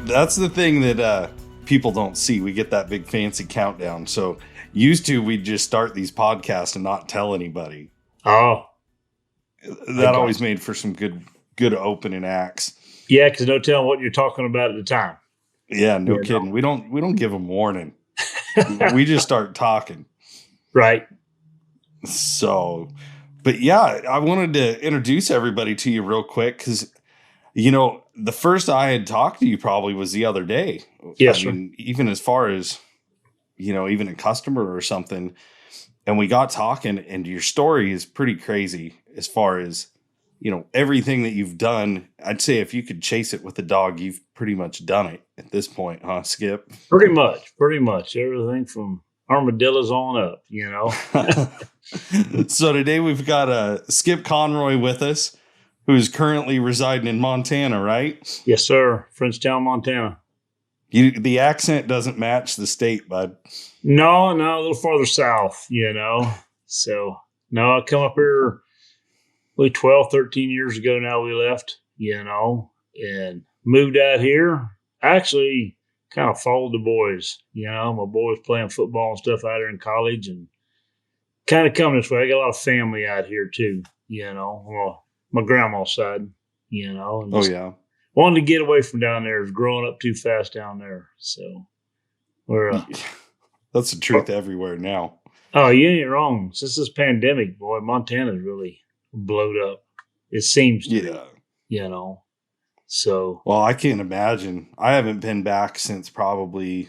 That's the thing that people don't see. We get that big fancy countdown. So used to, we'd just start these podcasts and not tell anybody. Oh, that always made for some good opening acts. Yeah, because no telling what you're talking about at the time. Yeah, no kidding. We don't give them warning. We just start talking. Right. So, but yeah, I wanted to introduce everybody to you real quick because, you know, the first I had talked to you probably was the other day. Yes, I mean, even as far as, you know, even a customer or something. And we got talking, and your story is pretty crazy as far as, you know, everything that you've done. I'd say if you could chase it with a dog, you've pretty much done it at this point, huh, Skip? Pretty much. Everything from armadillos on up, you know. So today we've got Skip Conroy with us, who's currently residing in Montana, right? Yes, sir. Frenchtown, Montana. The accent doesn't match the state, bud. No, a little farther south, you know. So, no, I come up here 12, 13 years ago now we left, you know, and moved out here. Actually, kind of followed the boys, you know. My boys playing football and stuff out here in college and kind of coming this way. I got a lot of family out here too, you know. Well, my grandma's side, you know. And wanted to get away from down there. It was growing up too fast down there. So we're that's the truth everywhere now. Oh, you ain't wrong. Since this pandemic, boy, Montana's really blowed up. It seems to be, you know. So well, I can't imagine. I haven't been back since probably,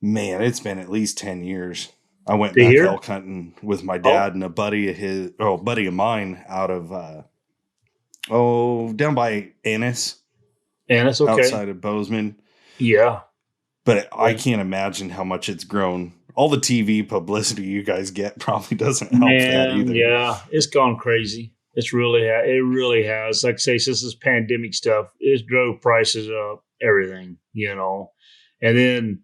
man, it's been at least 10 years. I went back elk hunting with my dad and a buddy of mine out of down by Ennis. Ennis, okay. Outside of Bozeman. Yeah. But I can't imagine how much it's grown. All the TV publicity you guys get probably doesn't help that either. Yeah, it's gone crazy. It really has. Like I say, since this pandemic stuff, it drove prices up, everything, you know. And then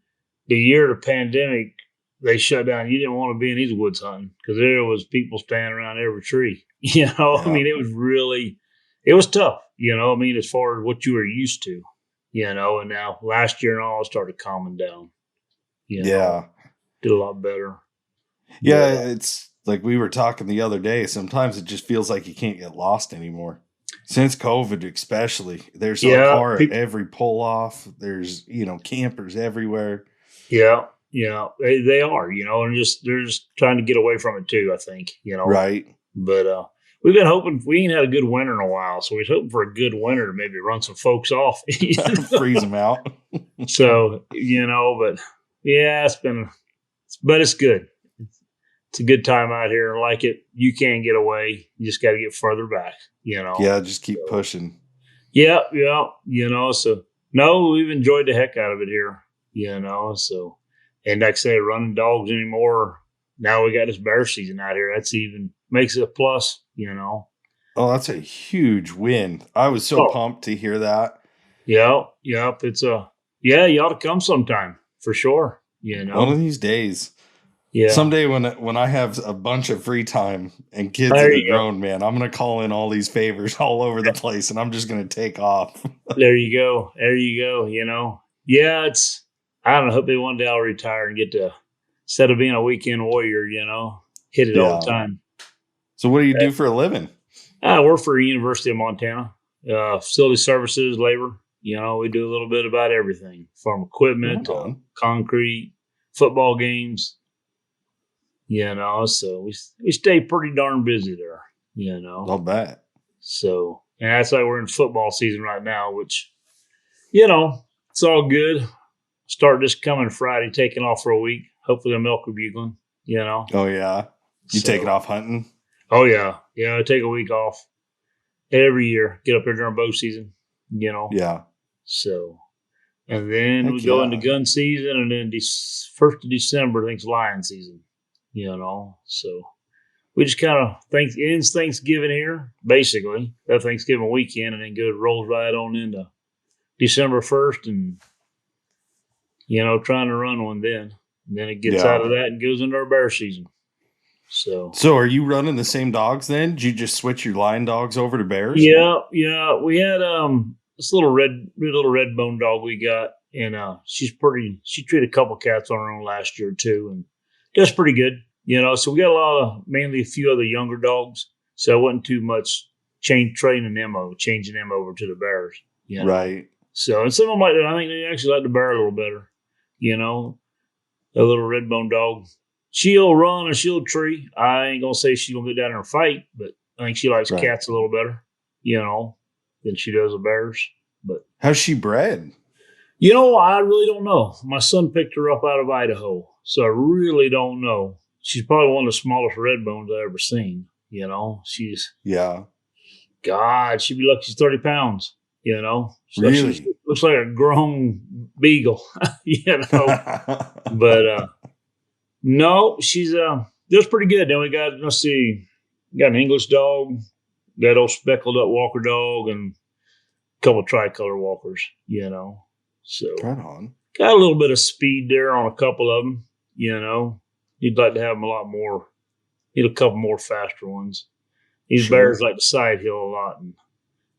the year of the pandemic, they shut down. You didn't want to be in these woods hunting because there was people standing around every tree. You know, I mean, it was tough, you know. I mean, as far as what you were used to, you know, and now last year and all, it started calming down. You know, did a lot better. Yeah, it's like we were talking the other day. Sometimes it just feels like you can't get lost anymore. Since COVID, especially, there's a car at every pull off. There's, you know, campers everywhere. Yeah, they are, you know, and they're just trying to get away from it too, I think, you know. Right. But we've been hoping, we ain't had a good winter in a while, so we're hoping for a good winter to maybe run some folks off. Freeze them out. So, you know, but yeah, but it's good. It's a good time out here. I like it. You can't get away. You just got to get further back, you know. Yeah, just keep pushing. Yeah, you know, so no, we've enjoyed the heck out of it here, you know, so. And like I say, running dogs anymore. Now we got this bear season out here. That's even makes it a plus, you know. Oh, that's a huge win. I was so pumped to hear that. Yeah. You ought to come sometime for sure. You know, one of these days. Yeah. Someday when I have a bunch of free time and kids that are grown, man, I'm gonna call in all these favors all over the place, and I'm just gonna take off. There you go. You know, yeah, I don't know. Hope one day I'll retire and get to, instead of being a weekend warrior, you know, hit it all the time. So what do you do for a living? I work for the University of Montana, facility services, labor. You know, we do a little bit about everything from equipment to concrete, football games. You know, so we stay pretty darn busy there. You know, I'll bet. So, and that's why we're in football season right now, which, you know, it's all good. Start this coming Friday, taking off for a week. Hopefully, a milk bugling. You know. Oh yeah, you taking off hunting? Oh yeah. I take a week off every year. Get up there during bow season. You know. Yeah. So, and then we go into gun season, and then 1st of December, I think, is lion season. You know, so we just kind of ends Thanksgiving here, basically. That Thanksgiving weekend, and then rolls right on into December 1st, and you know, trying to run one then. And then it gets out of that and goes into our bear season. So are you running the same dogs then? Did you just switch your lion dogs over to bears? Yeah. We had this little red bone dog we got, and she treated a couple cats on her own last year too, and does pretty good. So we got mainly a few other younger dogs. So it wasn't too much changing them over to the bears. Right. So, and some of them I think they actually like the bear a little better. A little red bone dog. She'll run or she'll tree. I ain't gonna say she's gonna get down there and fight, but I think she likes cats a little better, than she does the bears. But how's she bred? I really don't know. My son picked her up out of Idaho, so I really don't know. She's probably one of the smallest red bones I've ever seen. She's God, she'd be lucky she's 30 pounds. So really she looks like a grown beagle. But no, she's does pretty good. Then we got an English dog, that old speckled up Walker dog, and a couple of tricolor walkers. So right on. Got a little bit of speed there on a couple of them. You'd like to have them a lot more. Need a couple more faster ones. These bears like to side hill a lot and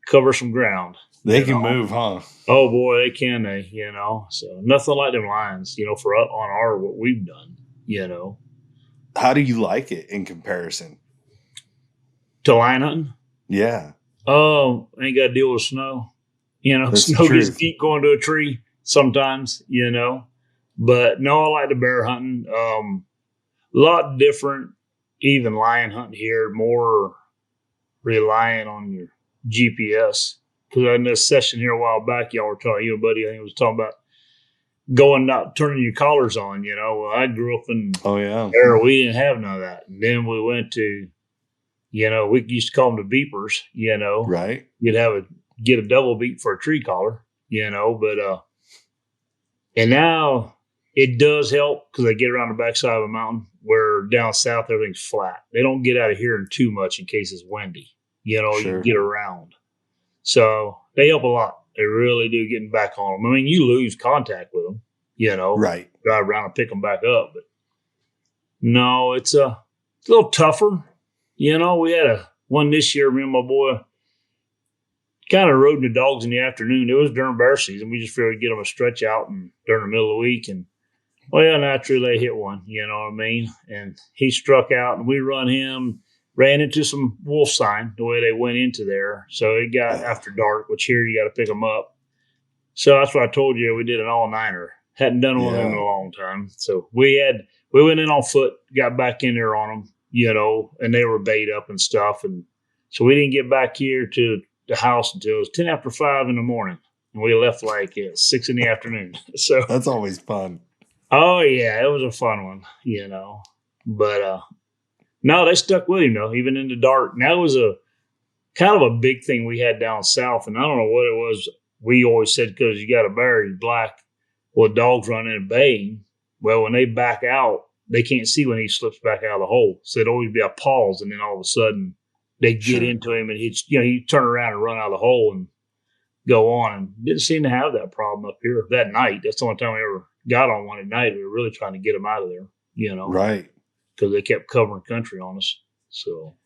cover some ground. They can move, huh? Oh boy, they can. So nothing like them lions. For on what we've done. How do you like it in comparison to lion hunting? Yeah. Oh, I ain't got to deal with snow. Snow gets deep going to a tree sometimes. But no, I like the bear hunting. A lot different. Even lion hunting here, more relying on your GPS. Because I had this session here a while back, y'all were talking, buddy, I think was talking about not turning your collars on. Well, I grew up in there, we didn't have none of that. And then we went to, we used to call them the beepers, right. You'd get a double beep for a tree collar, but and now it does help because they get around the backside of a mountain where down south everything's flat. They don't get out of here too much in case it's windy. You can get around. So they help a lot. They really do getting back on them. I mean, you lose contact with them, right. Drive around and pick them back up. But no, it's a little tougher. We had one this year, me and my boy kind of rode the dogs in the afternoon. It was during bear season. We just figured to get them a stretch out and during the middle of the week. And naturally they hit one, you know what I mean? And he struck out and we run him, ran into some wolf sign the way they went into there. So it got after dark, which here you got to pick them up. So that's what I told you. We did an all-nighter. Hadn't done one of them in a long time. So we went in on foot, got back in there on them, and they were bait up and stuff. And so we didn't get back here to the house until it was 10 after 5 in the morning. And we left 6 in the afternoon. So that's always fun. Oh yeah, it was a fun one, But no, they stuck with him though, even in the dark. And that was a kind of a big thing we had down south, and I don't know what it was. We always said because you got a bear, he's black. Well, dogs run in and baying. Well, when they back out, they can't see when he slips back out of the hole. So it'd always be a pause, and then all of a sudden they get into him, and he'd turn around and run out of the hole and go on. And didn't seem to have that problem up here that night. That's the only time we ever got on one at night. We were really trying to get him out of there, right? Because they kept covering country on us. So,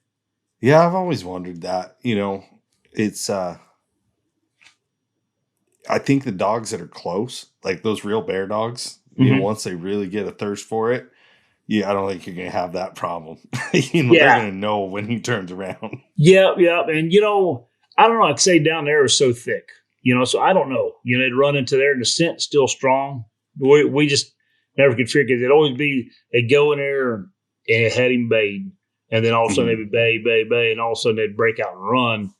yeah, I've always wondered that. It's I think the dogs that are close, like those real bear dogs, once they really get a thirst for it, I don't think you're gonna have that problem. They're gonna know when he turns around. Yeah, and I don't know. I'd say down there is so thick, so I don't know. They'd run into there and the scent's still strong. We just never could figure it. It'd always be, they'd go in there and it had him bayed. And then all of a sudden they'd be bay, and all of a sudden they'd break out and run.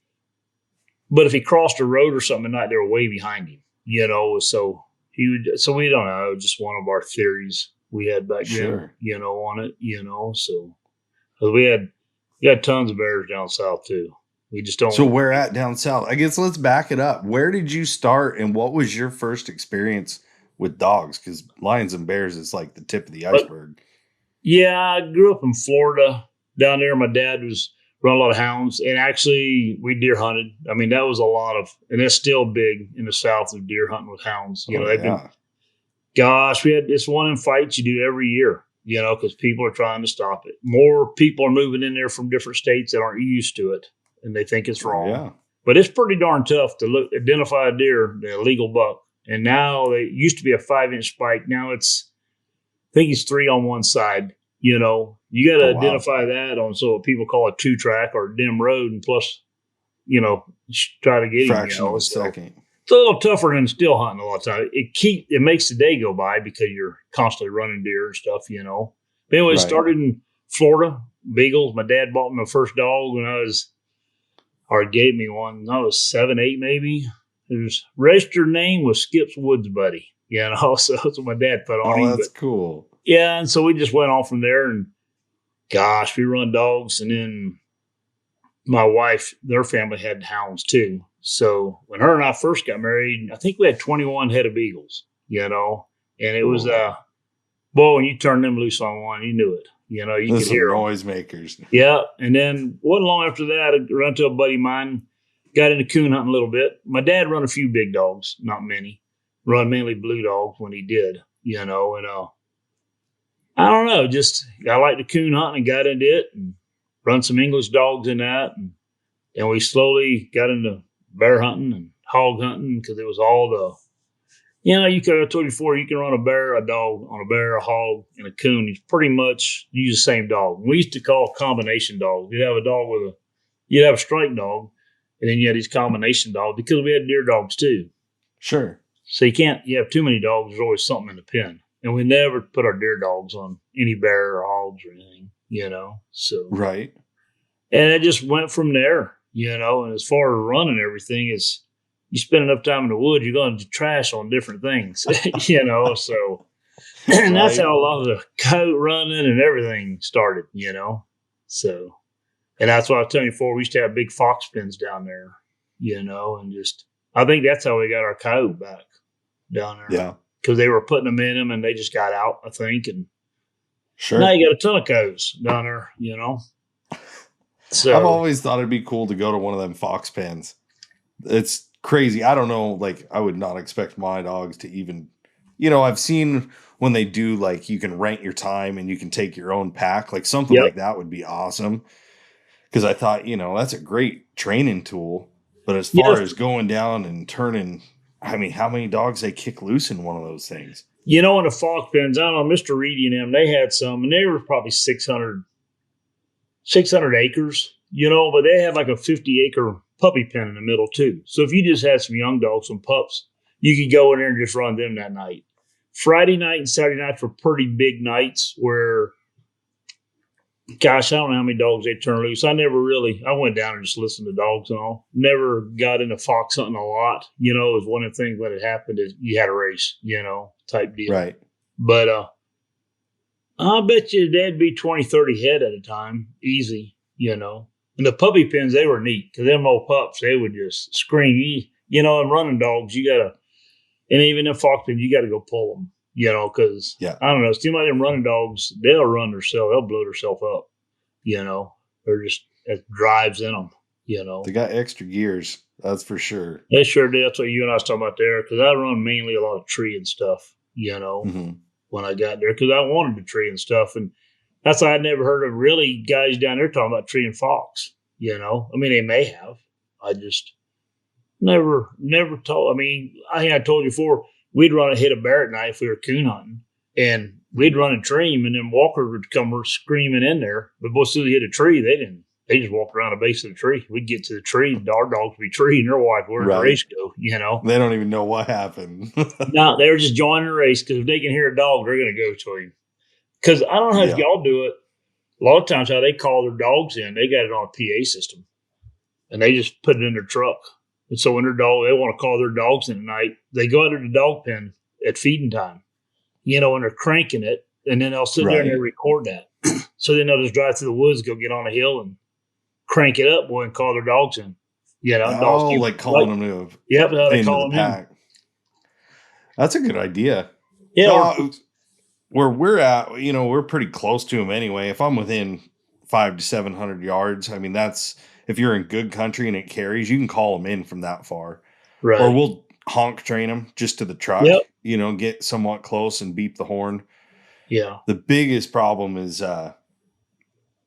But if he crossed a road or something at night, they were way behind him, so so we don't know. It was just one of our theories we had back then, on it, so we had tons of bears down south too. We just don't. So where at down south? I guess let's back it up. Where did you start, and what was your first experience with dogs? Because lions and bears is like the tip of the iceberg. I grew up in Florida. Down there, my dad run a lot of hounds, and actually we deer hunted. I mean, that was a lot of, and that's still big in the south of deer hunting with hounds. They've been. Gosh, we had this one in fights you do every year. Because people are trying to stop it. More people are moving in there from different states that aren't used to it. And they think it's wrong. But it's pretty darn tough to identify a deer, the illegal buck. And now it used to be a 5-inch spike. Now I think it's 3 on one side. You know, you got to Oh, wow. identify that on what people call a 2-track or a dim road, and plus, you know, try to get him. Fraction of a second. It's a little tougher than still hunting a lot of times. It makes the day go by because you're constantly running deer and stuff, you know. But anyway, started in Florida, beagles. My dad bought me my first dog when gave me one when I was 7, 8 maybe. His registered name was Skip's Woods Buddy, you know, so that's what my dad put on him. That's cool. Yeah, and so we just went on from there, and gosh, we run dogs, and then my wife, their family had hounds too. So when her and I first got married, I think we had 21 head of beagles, you know, and it was, boy, when you turned them loose on one, you knew it. You know, you could hear noise makers. Yeah. And then wasn't long after that, I ran to a buddy of mine, got into coon hunting a little bit. My dad run a few big dogs, not many. Run mainly blue dogs when he did, you know, and I don't know, just I like the coon hunting and got into it and run some English dogs in that. And we slowly got into bear hunting and hog hunting because it was all I told you before, you can run a dog on a bear, a hog, and a coon. You pretty much use the same dog. We used to call combination dogs. You'd have a dog you'd have a strike dog, and then you had these combination dogs because we had deer dogs too. Sure. So you have too many dogs, there's always something in the pen. And we never put our deer dogs on any bear or hogs or anything, you know. So right. And it just went from there, you know. And as far as running everything, is you spend enough time in the woods, you're going to trash on different things, you know. So and that's how a lot of the coat running and everything started, you know. So, and that's what I was telling you before. We used to have big fox pens down there, you know, and I think that's how we got our coyote back down there. Yeah. Because they were putting them in them and they just got out, I think. And sure. Now you got a ton of coyotes down there, you know. So I've always thought it'd be cool to go to one of them fox pens. It's crazy. I don't know. Like, I would not expect my dogs to even, you know, I've seen when they do, like, you can rent your time and you can take your own pack. Like, something like that would be awesome. Because I thought, you know, that's a great training tool. But as far as going down and turning, I mean, how many dogs they kick loose in one of those things? You know, in the fox pens, I don't know, Mr. Reedy and them, they had some, and they were probably 600 acres, you know, but they had like a 50-acre puppy pen in the middle too. So if you just had some young dogs, some pups, you could go in there and just run them that night. Friday night and Saturday nights were pretty big nights where, gosh, I don't know how many dogs they turned loose. I went down and just listened to dogs and all. Never got into fox hunting a lot. You know, it was one of the things when it happened is you had a race, you know, type deal. Right. But I bet you that'd be 20, 30 head at a time. Easy, you know. And the puppy pens, they were neat because them old pups, they would just scream. You know, and running dogs, and even in fox pens, you got to go pull them. You know, because, I don't know, it seems like them running dogs, they'll run themselves, they'll blow themselves up, you know. They're just, it drives in them, you know. They got extra gears, that's for sure. They sure do. That's what you and I was talking about there, because I run mainly a lot of tree and stuff, you know, when I got there, because I wanted the tree and stuff. And that's why I'd never heard of really guys down there talking about tree and fox, you know. I mean, they may have. I just never told. I mean, I think I told you before, we'd run and hit a bear at night if we were coon hunting, and we'd run a dream, and then walkers would come screaming in there. But once they hit a tree, they just walked around the base of the tree. We'd get to the tree, our dogs would be tree, and they're like, where'd the race go? You know? They don't even know what happened. No, they were just joining the race, because if they can hear a dog, they're going to go to him. Because I don't know how y'all do it. A lot of times how they call their dogs in, they got it on a PA system, and they just put it in their truck. And so when they want to call their dogs in at night, they go out to the dog pen at feeding time, you know, and they're cranking it, and then they'll sit there and they record that. So then they'll just drive through the woods, go get on a hill and crank it up, boy, and call their dogs in. You know, dogs like calling them to they call them in. That's a good idea. Yeah. Where we're at, you know, we're pretty close to them anyway. If I'm within 500 to 700 yards, I mean, that's, if you're in good country and it carries, you can call them in from that far. Right. Or we'll honk train them just to the truck, you know, get somewhat close and beep the horn. Yeah. The biggest problem is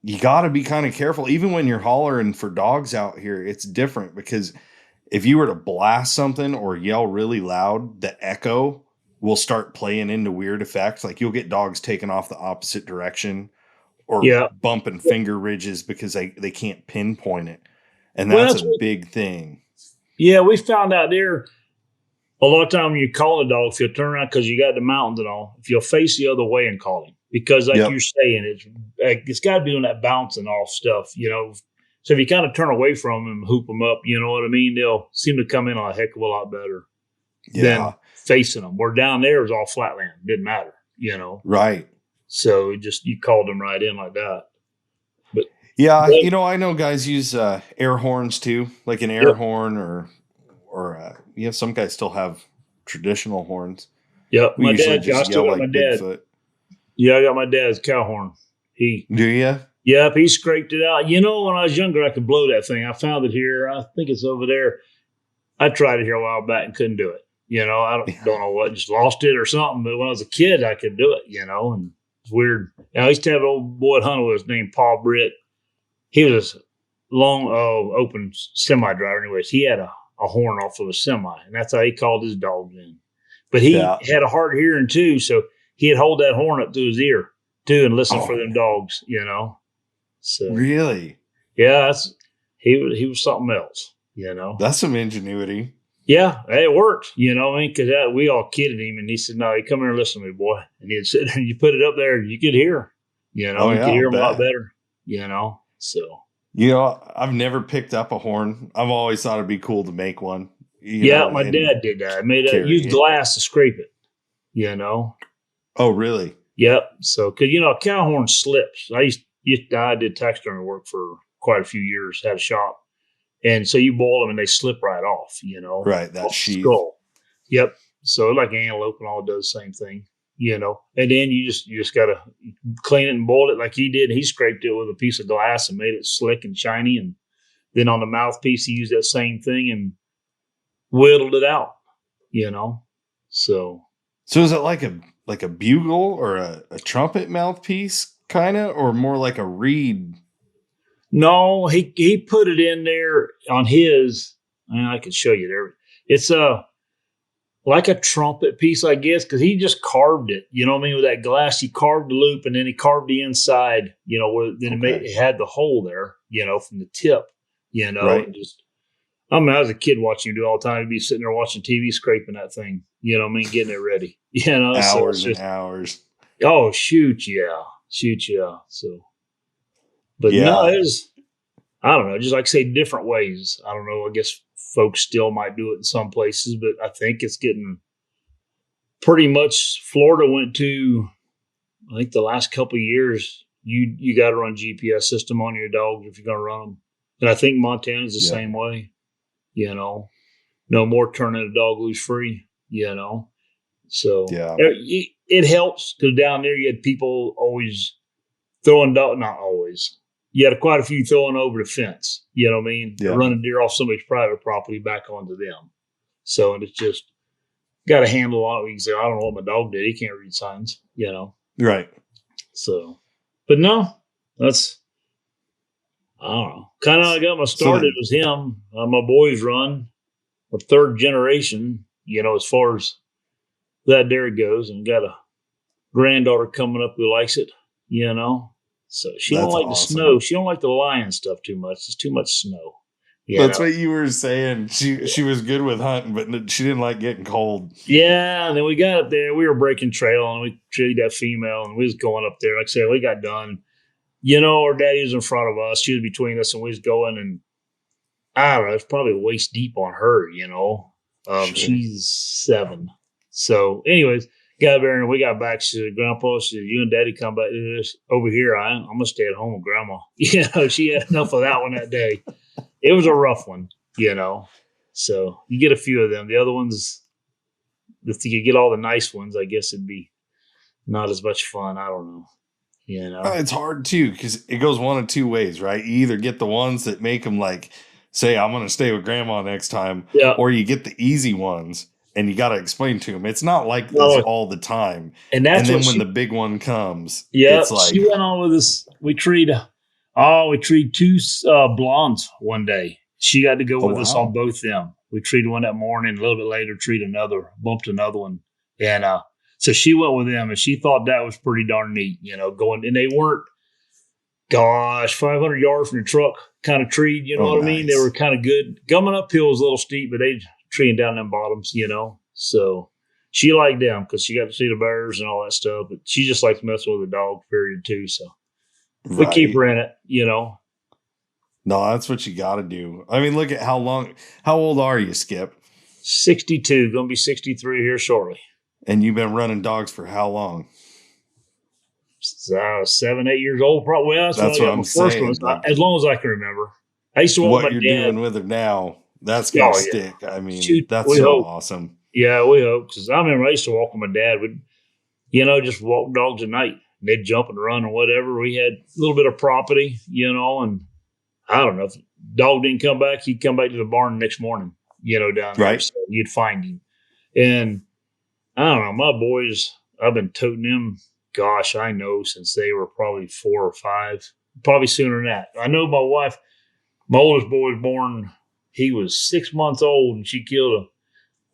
you got to be kind of careful. Even when you're hollering for dogs out here, it's different because if you were to blast something or yell really loud, the echo will start playing into weird effects. Like you'll get dogs taken off the opposite direction or Yeah. bumping finger ridges because they can't pinpoint it. And Well, that's a that's what, big thing. yeah, we found out there a lot of time when you call a dog, if you'll turn around because you got the mountains and all, if you'll face the other way and call him, because like you're Yep. saying, it's got to be on that bouncing off stuff, you know. So if you kind of turn away from him, hoop them up, you know what I mean? They'll seem to come in a heck of a lot better Yeah. than facing them. Where down there was all flatland, didn't matter, you know. Right. So just you called them right in like that. But Yeah. yeah, I know guys use air horns too, like an air yep, horn or some guys still have traditional horns. yep. We My usually dad, I just still yell got my like dad. Bigfoot. Yeah, I got my dad's cow horn. He Do you? Yep, he scraped it out. You know, when I was younger, I could blow that thing. I found it here. I think it's over there. I tried it here a while back and couldn't do it. You know, I don't know what, just lost it or something. But when I was a kid, I could do it, you know, and it's weird. I used to have an old boy at Hunter was named Paul Britt. He was a long, open semi driver. Anyways, he had a horn off of a semi, and that's how he called his dogs in. But he Yeah. had a hard hearing too, so he'd hold that horn up to his ear too and listen for Oh, them dogs, you know. So really? yeah, he was something else, you know. That's some ingenuity. Yeah, it worked, you know. I mean, because we all kidded him, and he said, "No, you come here and listen to me, boy." And he'd sit there and you put it up there, you could hear, you know, Oh you yeah, could I'll hear him a lot bet. better, you know. So I've never picked up a horn. I've always thought it'd be cool to make one. yeah, my And dad did that. I made used carry it. glass to scrape it, you know. Oh, really? Yep. So, because a cow horn slips. I did taxidermy work for quite a few years. Had a shop, and so you boil them and they slip right off. You know, Right, that off the sheath. skull. Yep. So like antelope and all does the same thing. You know, and then you just gotta clean it and boil it like he did. He scraped it with a piece of glass and made it slick and shiny, and then on the mouthpiece he used that same thing and whittled it out. You know, so So is it like a bugle or a trumpet mouthpiece kind of, or more like a reed? no, he put it in there on his. And I can show you there. It's like a trumpet piece, I guess, because he just carved it. You know what I mean? With that glass, he carved the loop and then he carved the inside. You know, where then Okay. it had the hole there. You know, from the tip. You know, Right. and just. I mean, I was a kid watching him do it all the time. He'd be sitting there watching TV, scraping that thing. You know what I mean? Getting it ready. You know, so it's Hours and just hours. oh shoot, yeah. So, but no, Yeah. it was. I don't know, just like I say, different ways. I don't know. I guess folks still might do it in some places, but I think it's getting pretty much. Florida went to, I think the last couple of years, you got to run GPS system on your dogs if you're going to run them, and I think Montana's the Yeah. same way. You know, no more turning a dog loose free. You know, so Yeah. it helps because down there you had people always throwing dog, not always. You had quite a few throwing over the fence. You know what I mean? Yeah. Running deer off somebody's private property back onto them. So and it's just got to handle on it. You can say, I don't know what my dog did. He can't read signs. You know. Right. So, but no, that's I don't know. Kind of how I got my start. It was him. My boys run a third generation. You know, as far as that dairy goes, and got a granddaughter coming up who likes it. You know. So she don't That's like the awesome. snow. She don't like the lion stuff too much. It's too much snow. That's what you were saying. She was good with hunting, but she didn't like getting cold. Yeah, and then we got up there. We were breaking trail, and we treated that female, and we was going up there. Like I said, we got done. You know, our daddy was in front of us. She was between us, and we was going, and I don't know. It's probably waist deep on her, you know. Sure. She's 7. So, anyways, got there and we got back. She said, Grandpa, she said, you and Daddy come back to this over here. I'm going to stay at home with Grandma. You know, she had enough of that one that day. It was a rough one, you know. So, you get a few of them. The other ones, if you could get all the nice ones, I guess it'd be not as much fun. I don't know. You know, It's hard too because it goes one of two ways, right? You either get the ones that make them like say, I'm going to stay with Grandma next time, yeah. or you get the easy ones and you got to explain to them it's not like this all the time. And that's then what when the big one comes, yeah, it's like, she went on with us. We treated Oh, we treated two blondes one day. She got to go Oh, with us wow. on both them. We treated one that morning, a little bit later, bumped another one. And so she went with them, and she thought that was pretty darn neat, going. And they weren't, 500 yards from the truck kind of treed, you know Oh, what I mean? They were nice. kind of good. Coming uphill was a little steep, but they treeing down them bottoms, So she liked them because she got to see the bears and all that stuff. But she just likes messing with the dog, period, too. So we keep Right. her in it. No, that's what you got to do. I mean, look at how old are you, Skip? 62, going to be 63 here shortly. And you've been running dogs for how long? 7, 8 years old, probably. Well, that's when That's I what got I'm my first one. saying. Like As long as I can remember. I used to walk what my you're dad. doing with her now, that's going to Oh, yeah. stick. I mean, Shoot, that's we so hope. awesome. Yeah, we hope. Because I remember I used to walk with my dad. We'd, just walk dogs at night. They'd jump and run or whatever. We had a little bit of property, and I don't know. If the dog didn't come back, he'd come back to the barn the next morning, down there. Right. So you'd find him. And I don't know, my boys, I've been toting them, gosh, I know since they were probably 4 or 5, probably sooner than that. I know my wife, my oldest boy was born, he was 6 months old, and she killed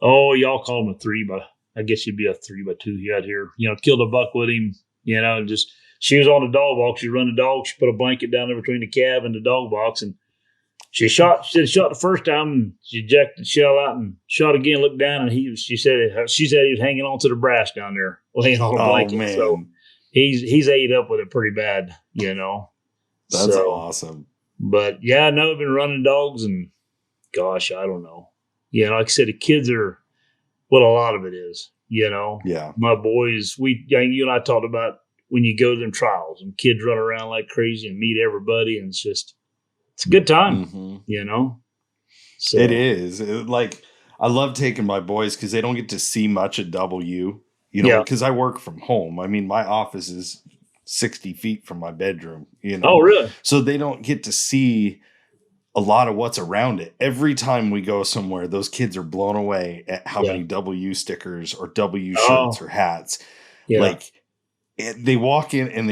y'all call him a 3 by, I guess he'd be a 3x2 he had here, killed a buck with him, just, she was on the dog box, she run the dog, she put a blanket down there between the cab and the dog box, and she shot the first time, and she ejected the shell out and shot again, looked down, and she said he was hanging onto the brass down there, laying on a Oh, blanket. man. So he's ate up with it pretty bad, That's So, awesome. but yeah, no, I've been running dogs, and gosh, I don't know. Like I said, the kids are what a lot of it is, Yeah. My boys, you and I talked about when you go to them trials and kids run around like crazy and meet everybody, and it's a good time, Mm-hmm. So It is. I love taking my boys because they don't get to see much at W, yeah. because I work from home. I mean, my office is 60 feet from my bedroom, Oh, really? so they don't get to see a lot of what's around it. Every time we go somewhere, those kids are blown away at how Yeah. many W stickers or W shirts Oh, or hats. yeah. Like they walk in and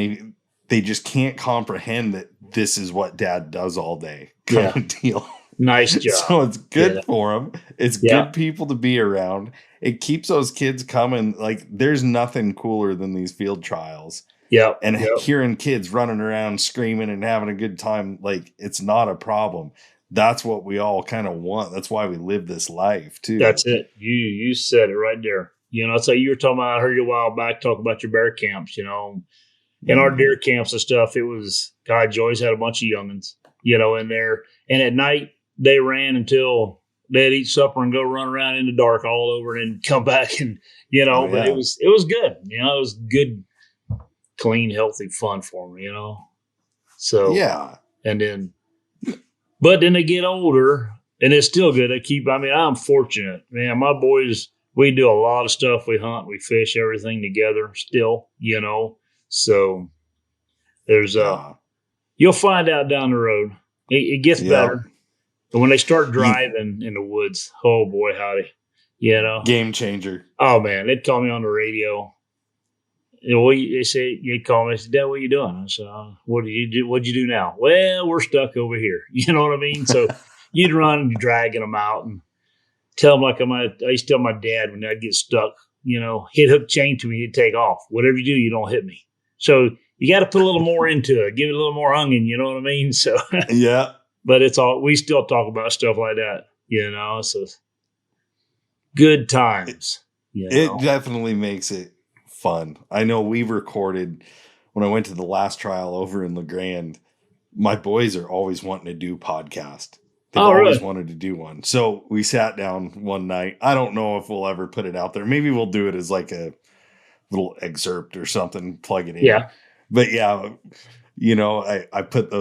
they just can't comprehend that this is what dad does all day kind Yeah. of deal. Nice job. So it's good Yeah. for them. It's Yeah. good people to be around. It keeps those kids coming. Like there's nothing cooler than these field trials. Yep. And Yep. hearing kids running around screaming and having a good time, like it's not a problem. That's what we all kind of want. That's why we live this life too. That's it. You said it right there. It's like you were talking about, I heard you a while back talk about your bear camps, in our deer camps and stuff. It was, God, Joy's had a bunch of youngins, in there. And at night they ran until they'd eat supper and go run around in the dark all over and then come back and, Oh, but yeah. it was good. It was good, clean, healthy fun for them, So, Yeah. and then, but then they get older and it's still good. I'm fortunate, man. My boys, we do a lot of stuff. We hunt, we fish, everything together still, So there's Yeah. you'll find out down the road. It gets Yep. better. But when they start driving in the woods, oh boy, howdy. Game changer. Oh man, they'd call me on the radio. They say, you'd call me, I said, Dad, what are you doing? I said, what do you do? What'd you do now? Well, we're stuck over here. You know what I mean? So you'd run and dragging them out and tell them like I used to tell my dad when I'd get stuck, he'd hook chain to me, he'd take off. Whatever you do, you don't hit me. So you got to put a little more into it, give it a little more onion, you know what I mean? So, Yeah. but we still talk about stuff like that, so good times. It definitely makes it fun. I know we recorded when I went to the last trial over in LeGrand. My boys are always wanting to do podcast. They've always wanted to do one. So we sat down one night. I don't know if we'll ever put it out there. Maybe we'll do it as like a little excerpt or something, plug it in. Yeah. But yeah, I put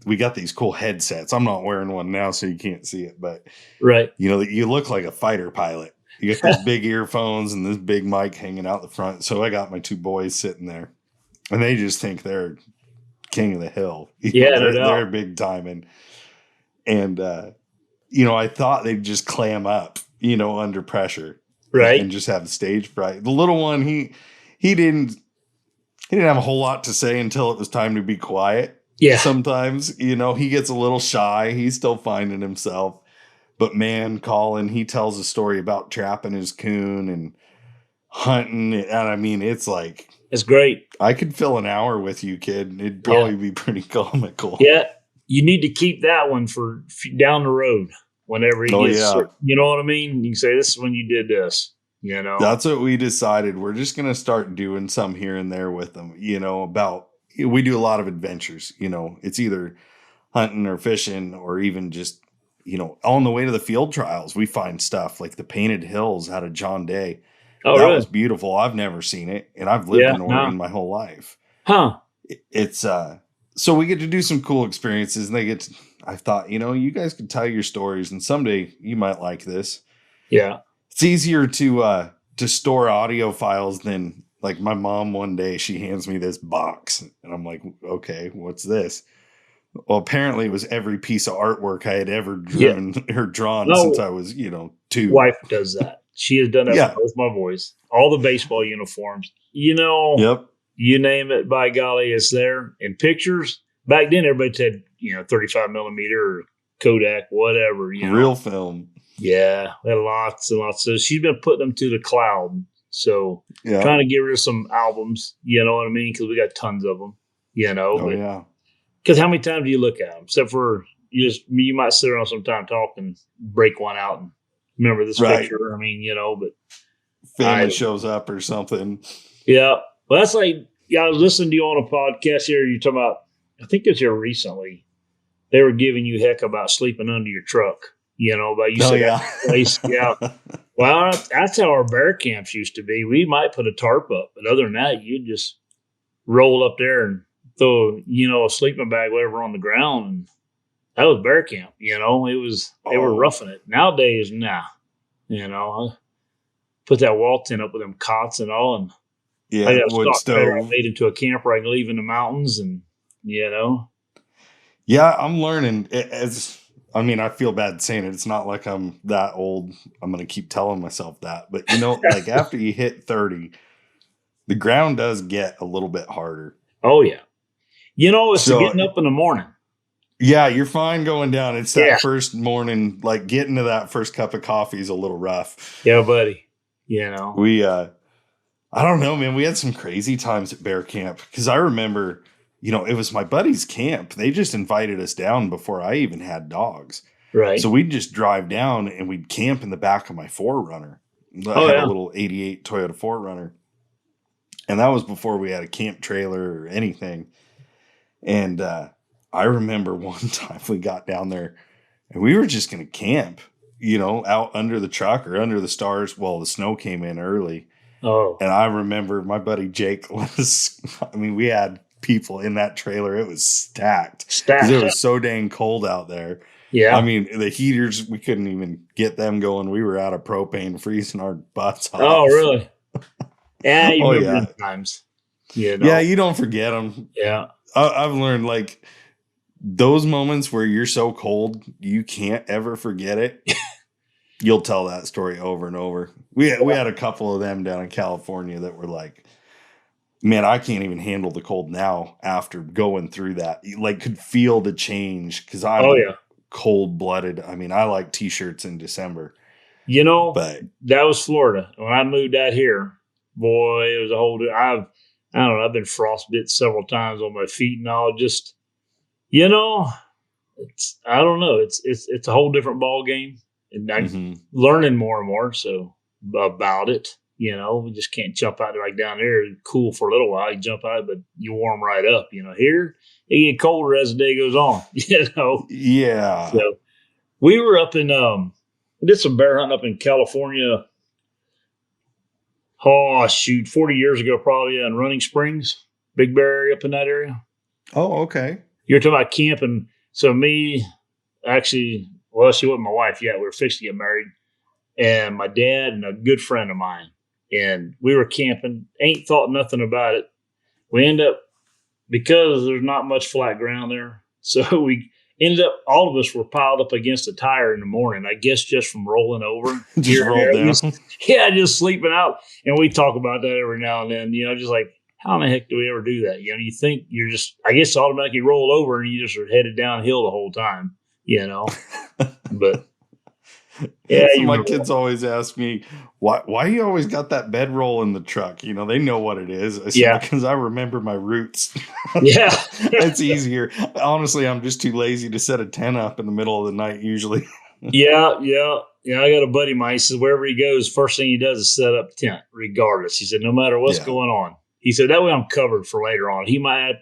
we got these cool headsets. I'm not wearing one now, so you can't see it, but right. You look like a fighter pilot. You got these big earphones and this big mic hanging out the front. So I got my two boys sitting there and they just think they're king of the hill. They're big time. And I thought they'd just clam up, under pressure, right, and just have stage fright. The little one, he didn't have a whole lot to say until it was time to be quiet. Yeah. sometimes. He gets a little shy. He's still finding himself. But man, Colin, he tells a story about trapping his coon and hunting. And I mean, it's like, It's great. I could fill an hour with you, kid. It'd Yeah. probably be pretty comical. Yeah. You need to keep that one for down the road whenever he Oh, gets, yeah. you know what I mean? You can say, this is when you did this, That's what we decided. We're just going to start doing some here and there with them, we do a lot of adventures, it's either hunting or fishing or even just, on the way to the field trials, we find stuff like the Painted Hills out of John Day. Oh, That really? was beautiful. I've never seen it, and I've lived Yeah. in Oregon my whole life. Huh. It's so we get to do some cool experiences, and I thought, you guys could tell your stories, and someday you might like this. Yeah. It's easier to store audio files than, like, my mom one day, she hands me this box, and I'm like, okay, what's this? Well, apparently it was every piece of artwork I had ever drawn since I was, 2. Wife does that. She has done that Yeah. for both my boys. All the baseball uniforms. Yep. You name it, by golly, it's there. And pictures. Back then, everybody said, 35 millimeter or Kodak, whatever. Real film. Yeah, we had lots and lots. So she's been putting them to the cloud. So trying to get rid of some albums, you know what I mean? Because we got tons of them, Oh, yeah. Because how many times do you look at them? Except for you might sit around sometime talking, break one out and remember this picture. I mean, but family shows up or something. Yeah. Well, that's like, I was listening to you on a podcast here. You're talking about, I think it was here recently. They were giving you heck about sleeping under your truck, but you said that place. Yeah. Well, that's how our bear camps used to be. We might put a tarp up, but other than that, you'd just roll up there and throw, a sleeping bag, whatever, on the ground. And that was bear camp, they were roughing it. Nowadays, nah, I put that wall tent up with them cots and all. And yeah, I got wood stove. I made into a camper I can leave in the mountains and, Yeah, I'm learning. I feel bad saying it. It's not like I'm that old. I'm going to keep telling myself that. But, like after you hit 30, the ground does get a little bit harder. Oh, yeah. It's getting up in the morning. Yeah, you're fine going down. It's that first morning, like getting to that first cup of coffee is a little rough. Yeah, buddy. We, I don't know, man. We had some crazy times at bear camp because I remember, it was my buddy's camp. They just invited us down before I even had dogs. Right. So we'd just drive down and we'd camp in the back of my 4Runner. I had a little 88 Toyota 4Runner. And that was before we had a camp trailer or anything. And I remember one time we got down there and we were just going to camp, out under the truck or under the stars. Well, the snow came in early. Oh. And I remember my buddy Jake we had people in that trailer. It was stacked. Because it was so dang cold out there. Yeah. The heaters, we couldn't even get them going. We were out of propane, freezing our butts off. Oh, really? Yeah, you remember times. Yeah, you don't forget them. Yeah. I've learned, like, those moments where you're so cold, you can't ever forget it. You'll tell that story over and over. We had a couple of them down in California that were like, man, I can't even handle the cold now after going through that. You, like, could feel the change because I'm cold-blooded. I like T-shirts in December. But that was Florida. When I moved out here, boy, it was a whole. I don't know. I've been frostbit several times on my feet and all. Just, it's, I don't know. It's a whole different ball game, and I'm learning more and more. So about it, we just can't jump out like down there. Cool for a little while. You jump out, but you warm right up. Here it get colder as the day goes on. Yeah. So we were up in we did some bear hunting up in California. Oh, shoot, 40 years ago, probably in Running Springs, Big Bear area up in that area. Oh, okay. You're talking about camping. So she wasn't my wife yet. We were fixing to get married. And my dad and a good friend of mine. And we were camping. Ain't thought nothing about it. We end up, because there's not much flat ground there. So we ended up, all of us were piled up against a tire in the morning, I guess just from rolling over. Just rolled down. Just sleeping out. And we talk about that every now and then, just like, how in the heck do we ever do that? You know, you think you're just, I guess, automatically roll over and you just are headed downhill the whole time, you know. But yeah, So you my remember. kids always ask me, why you always got that bedroll in the truck? You know, they know what it is. I said, Yeah, because I remember my roots. yeah, It's easier. Honestly, I'm just too lazy to set a tent up in the middle of the night usually. yeah. I got a buddy of mine. He says wherever he goes, first thing he does is set up tent, regardless. He said no matter what's Yeah. going on. He said that way I'm covered for later on. He might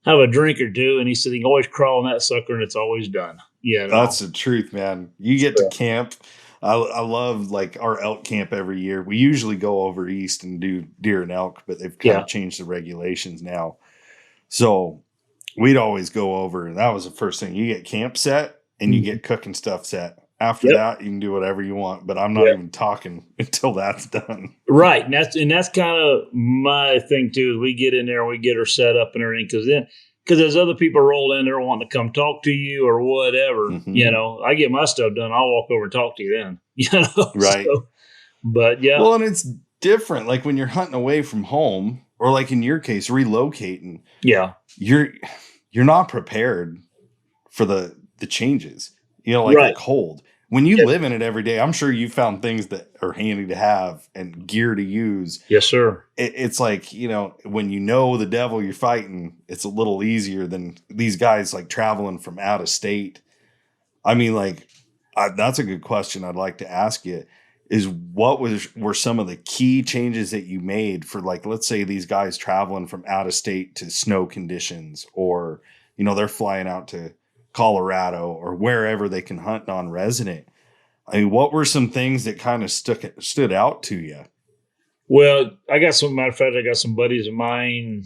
have a drink or two, and he said he can always crawl in that sucker, and it's always done. You know. That's the truth, man. You get to camp. I love like our elk camp every year. We usually go over east and do deer and elk, but they've kind Yeah. of changed the regulations now. So we'd always go over, and that was the first thing. You get camp set and you get cooking stuff set. After Yep. that, you can do whatever you want, but I'm not Yep. even talking until that's done. Right, and that's kind of my thing too. Is we get in there and we get her set up and everything because as other people roll in there wanting to come talk to you or whatever, Mhm. you know, I get my stuff done. I'll walk over and talk to you then, you know. Right. So, but yeah, Well, and it's different. Like when you're hunting away from home, or like in your case, relocating, yeah, you're not prepared for the changes. You know, like right. the cold. When you Yeah. live in it every day, I'm sure you found things that are handy to have and gear to use. Yes, sir. It's like, you know, when you know the devil you're fighting, it's a little easier than these guys like traveling from out of state. I mean, like, that's a good question I'd like to ask you is what were some of the key changes that you made for, like, let's say these guys traveling from out of state to snow conditions, or, you know, they're flying out to Colorado or wherever they can hunt non-resident. I mean, what were some things that kind of stood out to you? Well, I got some buddies of mine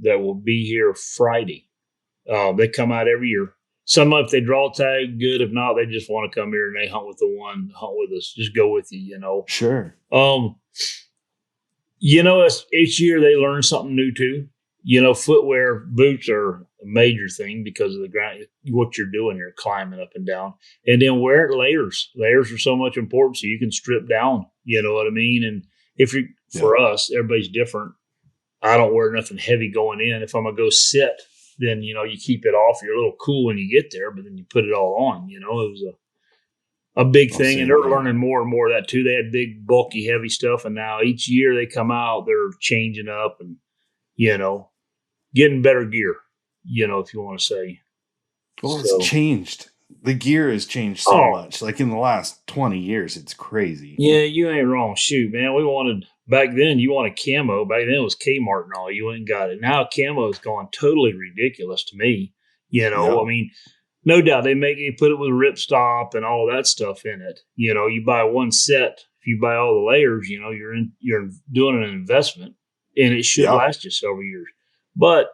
that will be here Friday. They come out every year. Some if they draw tag, good. If not, they just want to come here and they hunt with hunt with us. Just go with you, you know. Sure. You know, each year they learn something new too. You know, footwear, boots are a major thing because of the ground, what you're doing. You're climbing up and down, and then wear layers. Layers are so much important, so you can strip down. You know what I mean? And if you, for us, everybody's different. I don't wear nothing heavy going in. If I'm gonna go sit, then you know you keep it off. You're a little cool when you get there, but then you put it all on. You know, it was a big thing, and they're learning more and more of that too. They had big, bulky, heavy stuff, and now each year they come out, they're changing up and, you know, getting better gear, you know, if you want to say. Well, it's changed. The gear has changed so much. Like in the last 20 years, it's crazy. Yeah, you ain't wrong. Shoot, man, we wanted, back then, you wanted camo. Back then it was Kmart and all. You ain't got it. Now camo has gone totally ridiculous to me. You know, I mean, no doubt they put it with ripstop and all that stuff in it. You know, you buy one set. If you buy all the layers, you know, you're doing an investment, and it should last you several years. But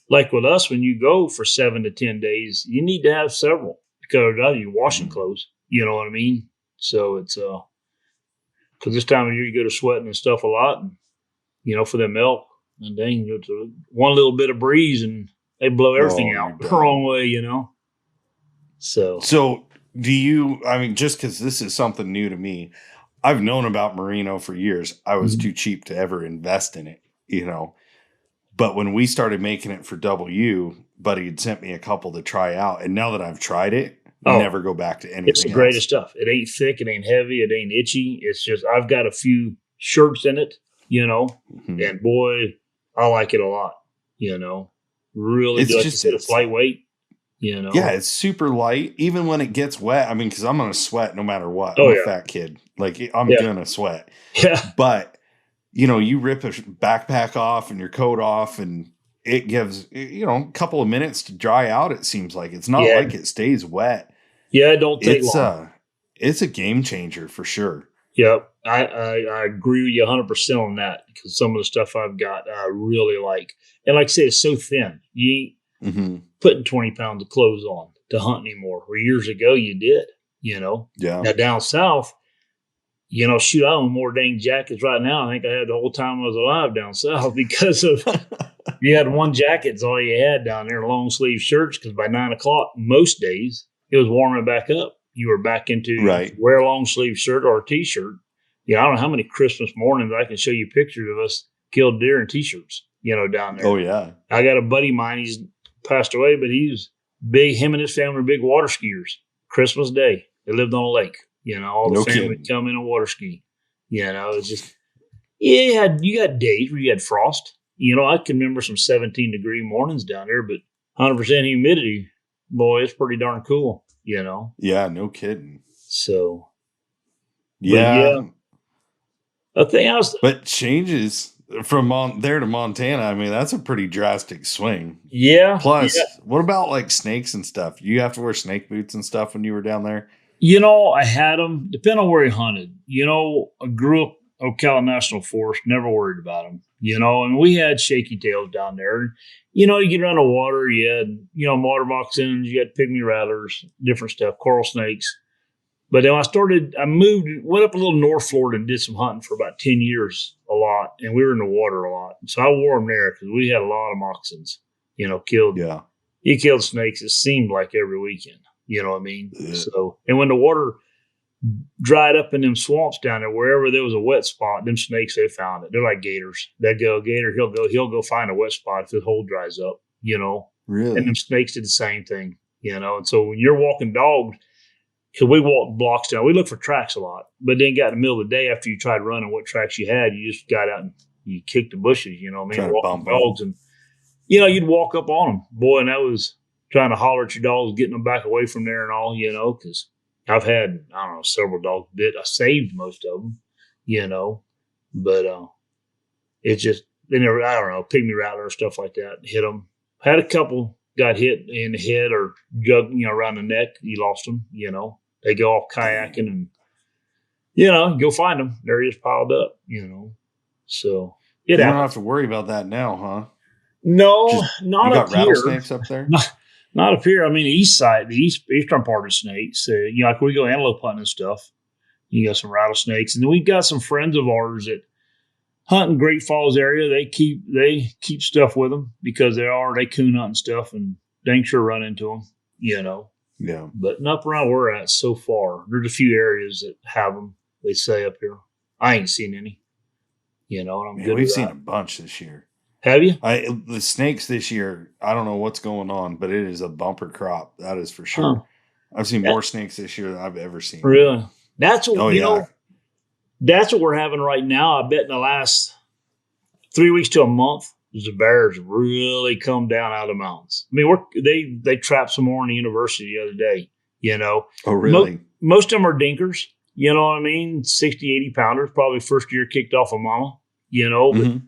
like with us, when you go for 7 to 10 days, you need to have several because you're washing clothes. You know what I mean? So it's because this time of year you go to sweating and stuff a lot, and you know, for them elk, and dang, it's one little bit of breeze and they blow everything out the wrong way. You know. So do you, I mean, just because this is something new to me, I've known about merino for years. I was too cheap to ever invest in it, you know. But when we started making it for W, Buddy had sent me a couple to try out. And now that I've tried it, never go back to anything. It's the greatest stuff. It ain't thick. It ain't heavy. It ain't itchy. It's just, I've got a few shirts in it, you know, and boy, I like it a lot, you know. Really good. It's lightweight, you know. Yeah, it's super light. Even when it gets wet, I mean, because I'm going to sweat no matter what. I'm a fat kid. Like, I'm going to sweat. Yeah. But, you know, you rip a backpack off and your coat off, and it gives, you know, a couple of minutes to dry out, it seems like. It's not like it stays wet. Yeah, it don't take long. It's a game changer for sure. Yep. I agree with you 100% on that, because some of the stuff I've got, I really like. And like I say, it's so thin. You ain't putting 20 pounds of clothes on to hunt anymore. Where years ago you did, you know. Yeah. Now down south, you know, shoot, I own more dang jackets right now. I think I had the whole time I was alive down south because of you had one jacket is all you had down there, long sleeve shirts, because by 9 o'clock most days it was warming back up. You were back into wear a long sleeve shirt or a t-shirt. Yeah, I don't know how many Christmas mornings I can show you pictures of us killed deer in t-shirts, down there. Oh yeah. I got a buddy of mine, he's passed away, but he was big, him and his family were big water skiers. Christmas Day, they lived on a lake, all the No family kidding. come in and water ski. It's just, yeah, you got days where you had frost. I can remember some 17-degree mornings down there, but 100% humidity, boy, it's pretty darn cool, Yeah, no kidding. So, Yeah. I think I was. But changes from there to Montana, I mean, that's a pretty drastic swing. Yeah. Plus, what about like snakes and stuff? You have to wear snake boots and stuff when you were down there? I had them, depending on where he hunted. I grew up Ocala National Forest, never worried about them, and we had shaky tails down there. You get around the water, you had, water moccasins, you had pygmy rattlers, different stuff, coral snakes. But then I moved, went up a little North Florida and did some hunting for about 10 years, a lot. And we were in the water a lot. So I wore them there because we had a lot of moccasins, killed. Yeah. You killed snakes, it seemed like every weekend. You know what I mean? Yeah. So, and when the water dried up in them swamps down there, wherever there was a wet spot, them snakes, they found it. They're like gators. That gator, he'll go find a wet spot if the hole dries up, Really? And them snakes did the same thing, And so when you're walking dogs, because we walked blocks down, we looked for tracks a lot, but then got in the middle of the day after you tried running what tracks you had, you just got out and you kicked the bushes, walking dogs, and you'd walk up on them, boy, and that was trying to holler at your dogs, getting them back away from there and all, because I've had, I don't know, several dogs bit. I saved most of them, but it's just, they never, I don't know, pygmy rattler or stuff like that, hit them. Had a couple got hit in the head or jug, around the neck. You lost them, They go off kayaking and, go find them. They're just piled up, So you don't have to worry about that now, huh? No, not you up got rattlesnakes up there? Not up here. I mean, the east side, the eastern part of snakes. Like we go antelope hunting and stuff. You got some rattlesnakes, and then we got some friends of ours that hunt in Great Falls area. They keep stuff with them because they coon hunt and stuff, and dang sure run into them. Yeah. But not around where we're at so far. There's a few areas that have them. They say up here. I ain't seen any. And I'm good. We've seen a bunch this year. Have you? The snakes this year, I don't know what's going on, but it is a bumper crop. That is for sure. Huh. I've seen more snakes this year than I've ever seen. Really? That's what, yeah. That's what we're having right now. I bet in the last 3 weeks to a month, the bears really come down out of the mountains. I mean, they trapped some more in the university the other day, Oh, really? Most of them are dinkers, you know what I mean? 60, 80 pounders, probably first year kicked off of mama, but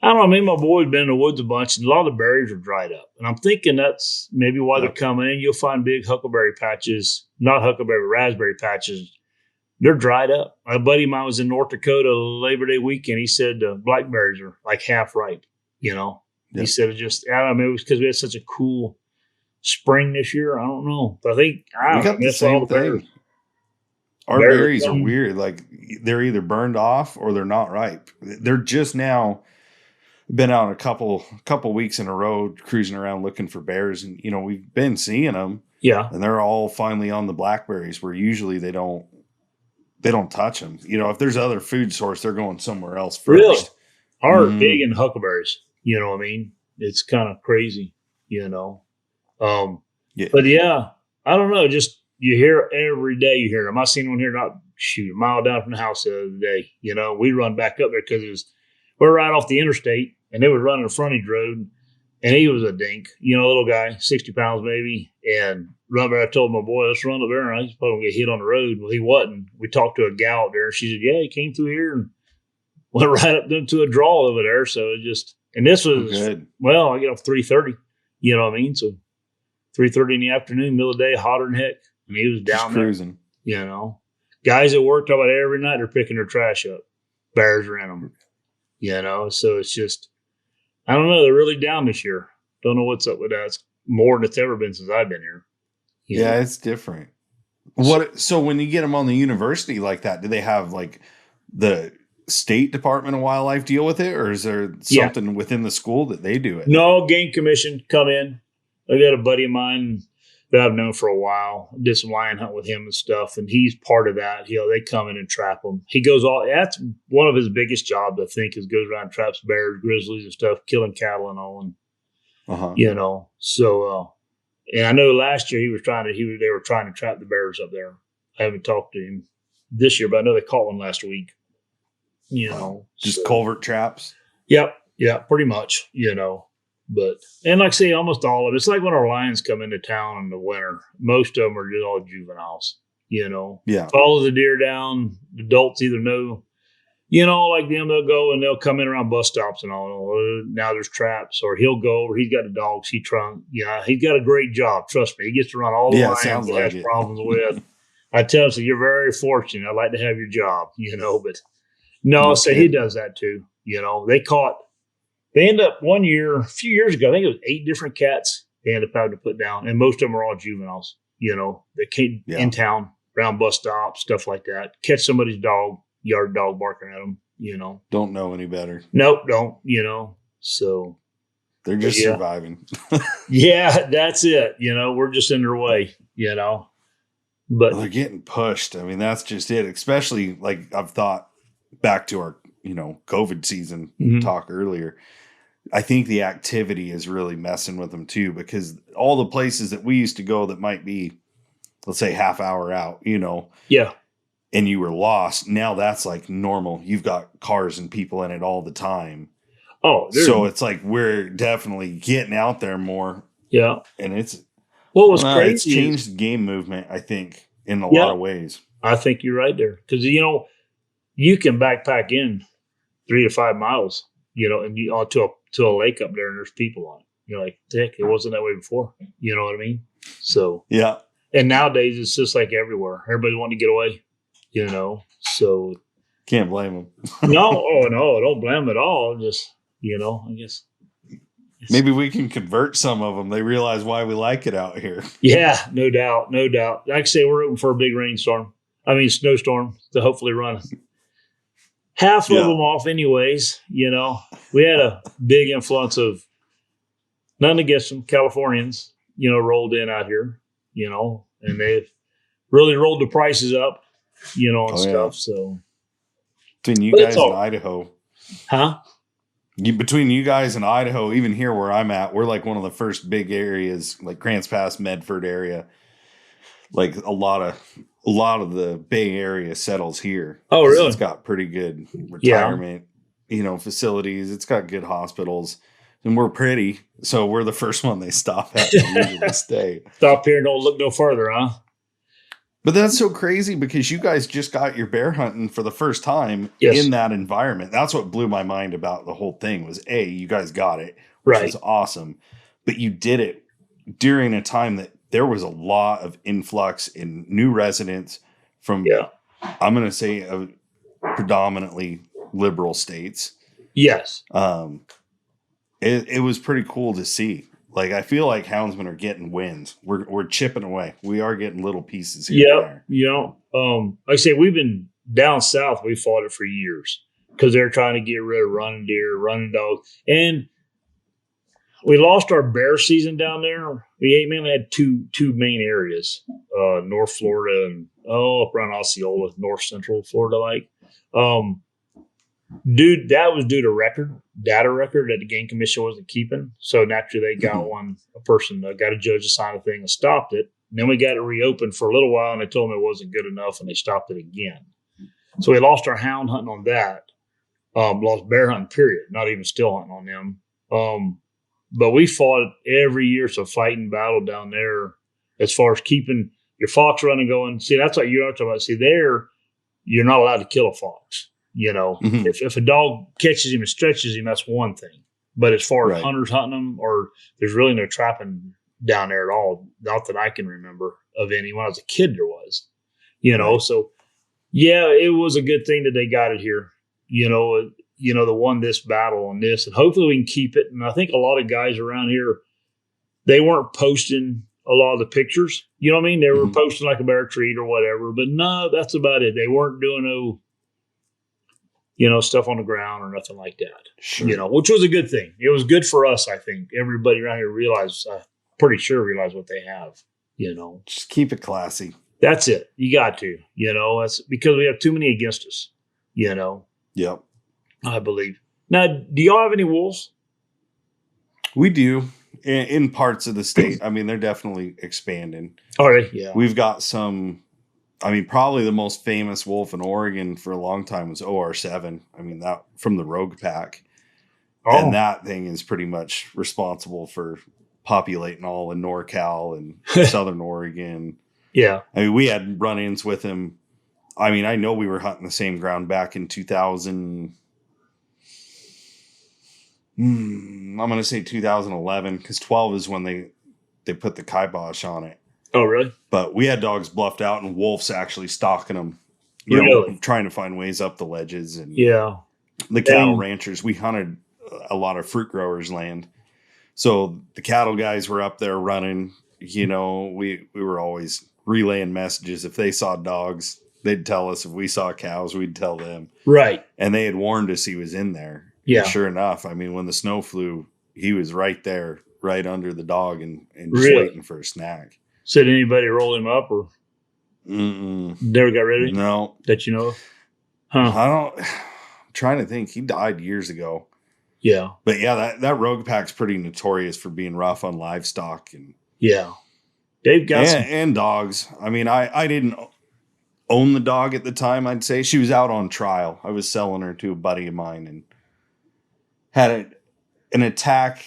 I don't know. Me and my boys been in the woods a bunch, and a lot of the berries are dried up. And I'm thinking that's maybe why they're coming in. You'll find big huckleberry patches, not huckleberry, raspberry patches. They're dried up. A buddy of mine was in North Dakota Labor Day weekend. He said blackberries are like half ripe, He said it just, I don't know, maybe it was because we had such a cool spring this year. I don't know. But I think we got the same thing. Our berries are weird. Like they're either burned off or they're not ripe. They're just now been out a couple weeks in a row cruising around looking for bears, and we've been seeing them. Yeah, and they're all finally on the blackberries, where usually they don't touch them. If there's other food source, they're going somewhere else first. Really, are big in huckleberries. You know what I mean? It's kind of crazy. Yeah. But yeah, I don't know. Just you hear every day. You hear them. I seen one here not a mile down from the house the other day. We run back up there because we're right off the interstate. And they was running a frontage road, and he was a dink, little guy, 60 pounds maybe. And run there, I told my boy, let's run up there, and he's probably going to get hit on the road. Well, he wasn't. We talked to a gal up there, and she said, yeah, he came through here and went right up to a draw over there. So it just, and this was, well, I get off 3:30, you know what I mean? So 3:30 in the afternoon, middle of the day, hotter than heck. And he was down there. Cruising. Guys that work about every night are picking their trash up. Bears are in them, so it's just, I don't know. They're really down this year. Don't know what's up with that. It's more than it's ever been since I've been here. Yeah, it's different. So when you get them on the university like that, do they have like the state Department of Wildlife deal with it, or is there something within the school that they do it? No, Game Commission come in. I got a buddy of mine. that I've known for a while. Did some lion hunt with him and stuff, and he's part of that. They come in and trap them. He goes that's one of his biggest jobs, I think, is goes around and traps bears, grizzlies, and stuff, killing cattle and all. And so and I know last year they were trying to trap the bears up there. I haven't talked to him this year, but I know they caught one last week. Just culvert traps. Yep. Yeah, pretty much, but, and like I say, almost all of it. It's like when our lions come into town in the winter, most of them are just all juveniles, Yeah. Follow the deer down. Adults either know, like them, they'll go and they'll come in around bus stops and all. Now there's traps, or he'll go over. He's got the dogs he trunk. Yeah. He's got a great job. Trust me. He gets to run all the lions he has problems with. I tell him, so you're very fortunate. I'd like to have your job, but no, so he does that too. They end up one year, a few years ago, I think it was 8 different cats they ended up having to put down. And most of them are all juveniles, they came in town, around bus stops, stuff like that. Catch somebody's yard dog barking at them, Don't know any better. Nope, don't, so. They're just surviving. Yeah, that's it. We're just in their way, But they're getting pushed. I mean, that's just it. Especially like I've thought back to our, COVID season talk earlier. I think the activity is really messing with them too, because all the places that we used to go that might be, let's say, half hour out, yeah, and you were lost. Now that's like normal. You've got cars and people in it all the time. Oh, so it's like we're definitely getting out there more. Yeah, and it's crazy. It's changed the game movement, I think, in a lot of ways. I think you're right there, because you can backpack in 3 to 5 miles, and you to a lake up there, and there's people on it. You're like, heck, it wasn't that way before. You know what I mean? So yeah. And nowadays it's just like everywhere. Everybody wanting to get away. So can't blame them. No, don't blame them at all. Just I guess maybe we can convert some of them. They realize why we like it out here. Yeah, no doubt. Like I say, we're hoping for a big snowstorm to hopefully run half of them off anyways. We had a big influence of, none against them, Californians, rolled in out here, and they've really rolled the prices up, and stuff. So between you guys and Idaho. Huh? Between you guys and Idaho, even here where I'm at, we're like one of the first big areas, like Grants Pass, Medford area. Like a lot of the Bay Area settles here. Oh, really? It's got pretty good retirement, facilities. It's got good hospitals, and we're pretty. So we're the first one they stop at to usually stay. Stop here and don't look no further, huh? But that's so crazy, because you guys just got your bear hunting for the first time in that environment. That's what blew my mind about the whole thing was, you guys got it, which is awesome. But you did it during a time that there was a lot of influx in new residents from, I'm going to say, predominantly liberal states. Yes. It was pretty cool to see. Like, I feel like Houndsmen are getting wins. We're chipping away. We are getting little pieces here. Yeah. Like I say, we've been down south. We fought it for years because they're trying to get rid of running deer, running dogs. And we lost our bear season down there. We mainly had two main areas, North Florida and up around Osceola, North Central Florida. That was due to data record that the game commission wasn't keeping. So naturally they got a person got a judge to sign a thing and stopped it. And then we got it reopened for a little while, and they told me it wasn't good enough, and they stopped it again. So we lost our hound hunting on that. Lost bear hunting, period. Not even still hunting on them. But we fought every year. So fighting battle down there as far as keeping your fox running going. See, that's what you're talking about. See, there, you're not allowed to kill a fox. If a dog catches him and stretches him, that's one thing. But as far as hunters hunting them, or there's really no trapping down there at all, not that I can remember of any. When I was a kid, there was, So, it was a good thing that they got it here. They won this battle on this, and hopefully we can keep it. And I think a lot of guys around here, they weren't posting a lot of the pictures. You know what I mean? They were posting like a bear treat or whatever, but no, that's about it. They weren't doing stuff on the ground or nothing like that. Sure. Which was a good thing. It was good for us, I think. Everybody around here realized what they have. Just keep it classy. That's it. You got to, that's because we have too many against us, Yep. I believe. Now, do y'all have any wolves? We do in parts of the state. I mean, they're definitely expanding. All right. Yeah. We've got some, I mean, probably the most famous wolf in Oregon for a long time was OR7. I mean, that from the Rogue Pack. Oh. And that thing is pretty much responsible for populating all in NorCal and Southern Oregon. Yeah. I mean, we had run-ins with him. I mean, I know we were hunting the same ground back in 2000. I'm going to say 2011 because 12 is when they put the kibosh on it. Oh, really? But we had dogs bluffed out and wolves actually stalking them. Really? Trying to find ways up the ledges. And yeah. The cattle ranchers, we hunted a lot of fruit growers' land. So the cattle guys were up there running. We were always relaying messages. If they saw dogs, they'd tell us. If we saw cows, we'd tell them. Right. And they had warned us he was in there. Yeah. And sure enough, I mean, when the snow flew, he was right there, right under the dog and just waiting for a snack. So did anybody roll him up or never got rid of him? No. That you know of? Huh. I'm trying to think. He died years ago. Yeah. But yeah, that Rogue Pack's pretty notorious for being rough on livestock and they've got and dogs. I mean, I didn't own the dog at the time. I'd say she was out on trial. I was selling her to a buddy of mine and had an attack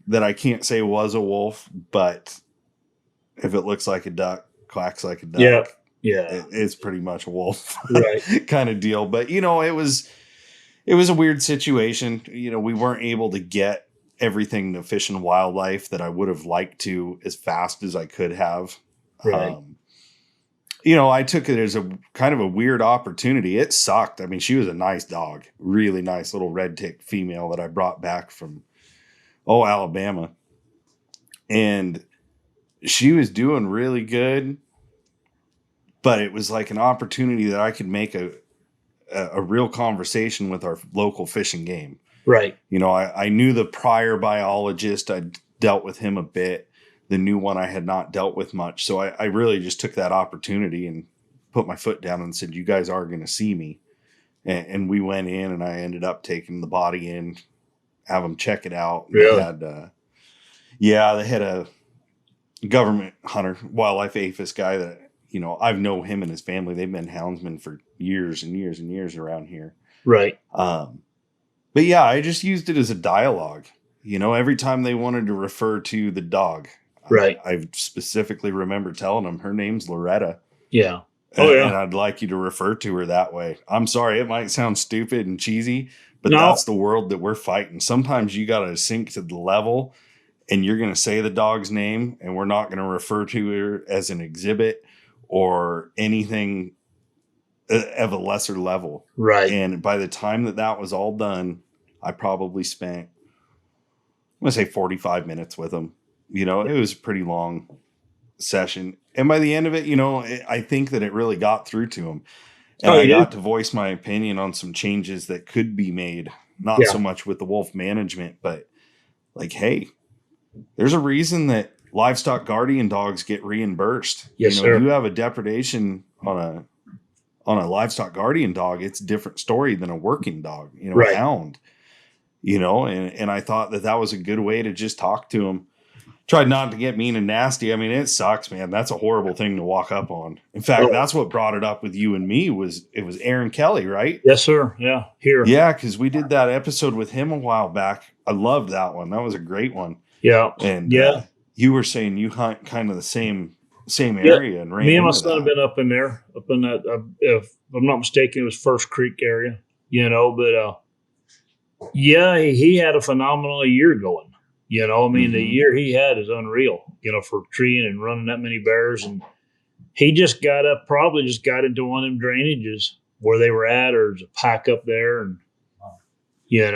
that I can't say was a wolf, but if it looks like a duck, quacks like a duck, it's pretty much a wolf, right? kind of deal. But it was a weird situation. We weren't able to get everything to Fish and Wildlife that I would have liked to as fast as I could have. Right. I took it as a kind of a weird opportunity. It sucked. I mean, she was a nice dog, really nice little red tick female that I brought back from, Alabama. And she was doing really good, but it was like an opportunity that I could make a real conversation with our local Fish and Game. Right. I knew the prior biologist. I dealt with him a bit. The new one I had not dealt with much. So I really just took that opportunity and put my foot down and said, you guys are going to see me. And we went in and I ended up taking the body in, have them check it out. Really? They had a government hunter, wildlife aphis guy that, I've known him and his family. They've been houndsmen for years and years and years around here. Right. But yeah, I just used it as a dialogue. Every time they wanted to refer to the dog, right. I specifically remember telling them her name's Loretta. Yeah. And I'd like you to refer to her that way. I'm sorry, it might sound stupid and cheesy, but that's the world that we're fighting. Sometimes you got to sink to the level and you're going to say the dog's name and we're not going to refer to her as an exhibit or anything of a lesser level. Right. And by the time that was all done, I probably spent, I'm going to say 45 minutes with him. It was a pretty long session. And by the end of it, I think that it really got through to him. And I got to voice my opinion on some changes that could be made. Not so much with the wolf management, but like, hey, there's a reason that livestock guardian dogs get reimbursed. Yes, sir. If you have a depredation on a livestock guardian dog, it's a different story than a working dog, right. A hound. And I thought that was a good way to just talk to him. Tried not to get mean and nasty. I mean, it sucks, man. That's a horrible thing to walk up on. In fact, that's what brought it up with you and me was Aaron Kelly, right? Yes, sir. Yeah. Here. Yeah. Cause we did that episode with him a while back. I loved that one. That was a great one. Yeah. And you were saying you hunt kind of the same area. And me and my son have been up in there, up in that, if I'm not mistaken, it was First Creek area, but he had a phenomenal year going. The year he had is unreal, for treeing and running that many bears. And he just probably got into one of them drainages where they were at, or there's a pack up there. And, I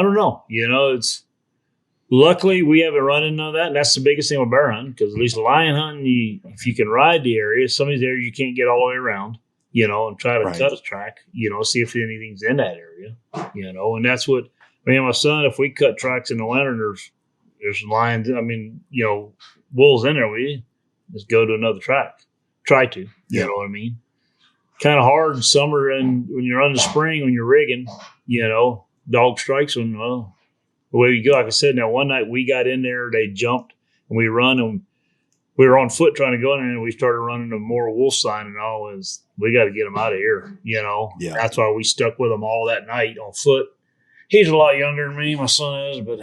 don't know. It's luckily we haven't run into that. And that's the biggest thing with bear hunting, because at least lion hunting, if you can ride the area, some of these areas you can't get all the way around. And try to cut a track, see if anything's in that area, and that's what me and my son, if we cut tracks in the winter and there's there's lions. I mean, wolves in there. We just go to another track. Try to, you know what I mean? Kind of hard in summer, and when you're on the spring, when you're rigging, dog strikes when, well, away we go. Like I said, now one night we got in there, they jumped, and we run, and we were on foot trying to go in, and we started running a more wolf sign, and all was, we got to get them out of here, Yeah. That's why we stuck with them all that night on foot. He's a lot younger than me, my son is, but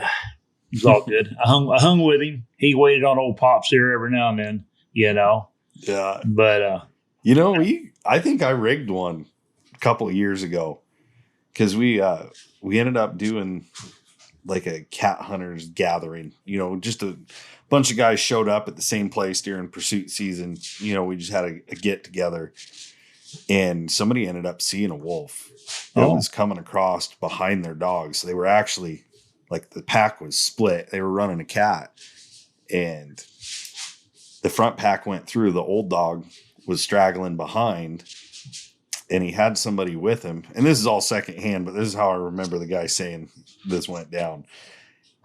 it's all good. I hung with him. He waited on old Pops here every now and then, Yeah. But I think I rigged one a couple of years ago because we ended up doing like a cat hunters gathering. Just a bunch of guys showed up at the same place during pursuit season. We just had a get together, and somebody ended up seeing a wolf that was coming across behind their dogs. So they were actually, like, the pack was split. They were running a cat, and the front pack went through. The old dog was straggling behind, and he had somebody with him. And this is all secondhand, but this is how I remember the guy saying this went down,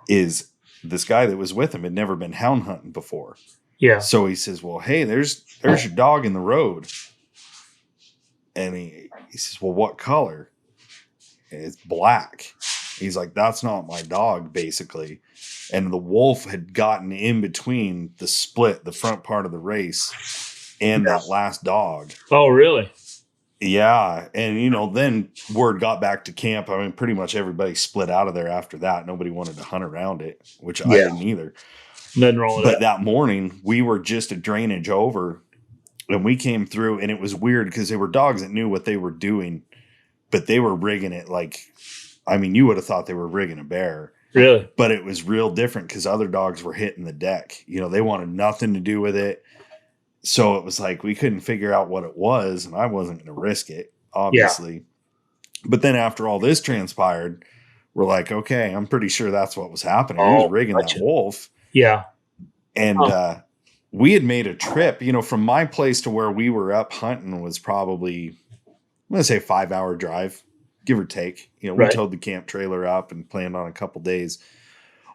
is this guy that was with him had never been hound hunting before. Yeah. So he says, well, hey, there's your dog in the road. And he says, well, what color? And it's black. He's like, that's not my dog, basically. And the wolf had gotten in between the split, the front part of the race, and that last dog. Oh, really? Yeah. And, then word got back to camp. I mean, pretty much everybody split out of there after that. Nobody wanted to hunt around it, which I didn't either. Nothing wrong with that. But that morning, we were just a drainage over, and we came through, and it was weird because they were dogs that knew what they were doing, but they were rigging it like, I mean, you would have thought they were rigging a bear. Really? But it was real different because other dogs were hitting the deck. They wanted nothing to do with it. So it was like we couldn't figure out what it was, and I wasn't going to risk it, obviously. Yeah. But then after all this transpired, we're like, okay, I'm pretty sure that's what was happening. He was rigging that wolf. Yeah. And we had made a trip, from my place to where we were up hunting was probably, I'm going to say 5-hour drive, give or take. We towed the camp trailer up and planned on a couple days.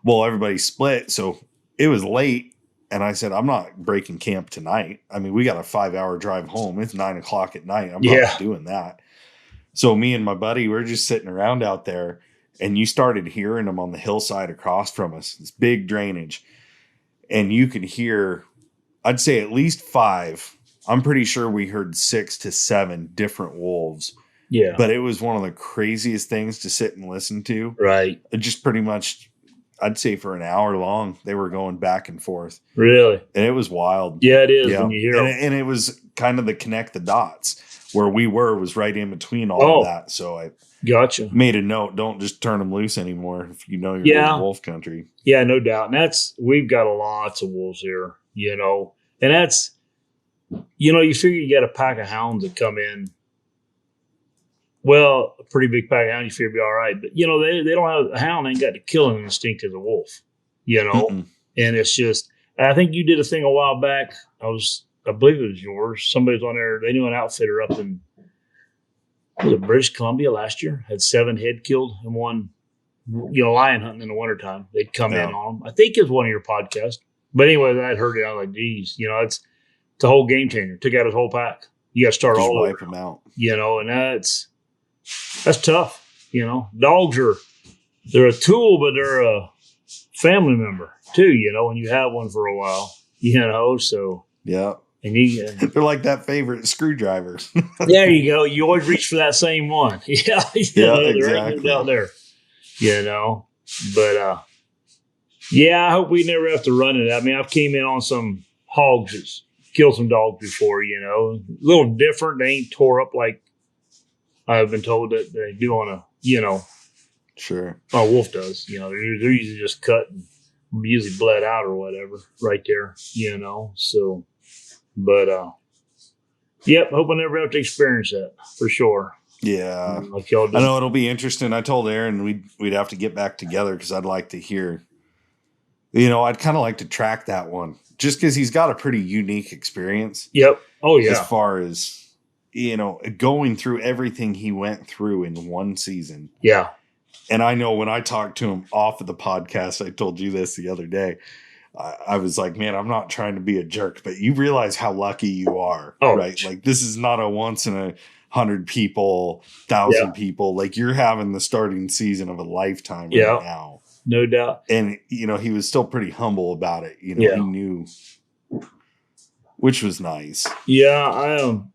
Well, everybody split, so it was late, and I said, I'm not breaking camp tonight. I mean, we got a 5-hour drive home. It's 9:00 at night. I'm not doing that. So me and my buddy, we're just sitting around out there, and you started hearing them on the hillside across from us, this big drainage, and you could hear, I'd say at least 5. I'm pretty sure we heard 6 to 7 different wolves. Yeah. But it was one of the craziest things to sit and listen to. Right. It just pretty much, I'd say for an hour long, they were going back and forth. Really? And it was wild. Yeah, it is when you hear and it was kind of the connect the dots. Where we were was right in between all of that. So I made a note, don't just turn them loose anymore if you know you're in wolf country. Yeah, no doubt. And we've got lots of wolves here, And that's, you figure you got a pack of hounds that come in. Well, a pretty big pack of hounds, you figure be all right. But, they don't have, a hound ain't got the killing instinct as a wolf, And it's just, I think you did a thing a while back. I believe it was yours. Somebody's on there. They knew an outfitter up in, was it British Columbia last year? Had 7 head killed in one, lion hunting in the wintertime. They'd come in on them. I think it was one of your podcasts. But anyway, I'd heard it. I was like, geez, it's a whole game changer. Took out his whole pack. You got to start all over. Wipe them out. And that's tough. Dogs they're a tool, but they're a family member too, when you have one for a while, so. Yeah. And they're like that favorite screwdriver. There you go. You always reach for that same one. Yeah. Exactly. Down there, but, I hope we never have to run it. I mean, I've came in on some hogs that's killed some dogs before, a little different. They ain't tore up like I've been told that they do on a, Sure. A wolf does, they're usually just cut and usually bled out or whatever right there, so, but, hope I never have to experience that for sure. Yeah. Like y'all do. I know it'll be interesting. I told Aaron we'd have to get back together because I'd like to hear, I'd kind of like to track that one just because he's got a pretty unique experience. Yep. Oh, yeah. As far as, going through everything he went through in one season. Yeah. And I know when I talked to him off of the podcast, I told you this the other day. I was like, man, I'm not trying to be a jerk, but you realize how lucky you are, Oh, right? Like this is not a once in 100 people, yeah, 1,000 people. Like you're having the starting season of a lifetime right yeah, now. no doubt. And, he was still pretty humble about it. He Yeah. knew, which was nice. Yeah,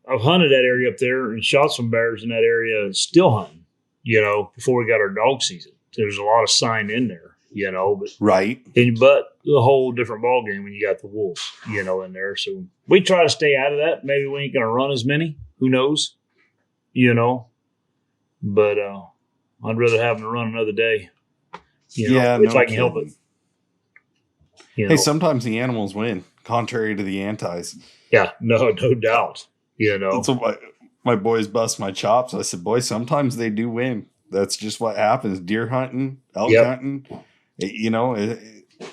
I've hunted that area up there and shot some bears in that area. Still hunting, before we got our dog season. There's a lot of sign in there, but Right. but a whole different ball game when you got the wolves, in there. So we try to stay out of that. Maybe we ain't gonna run as many. Who knows? But I'd rather have them to run another day. If I can help it. Hey, sometimes the animals win, contrary to the antis. Yeah, no doubt. That's what my boys bust my chops. I said, boy, sometimes they do win. That's just what happens. Deer hunting, elk hunting,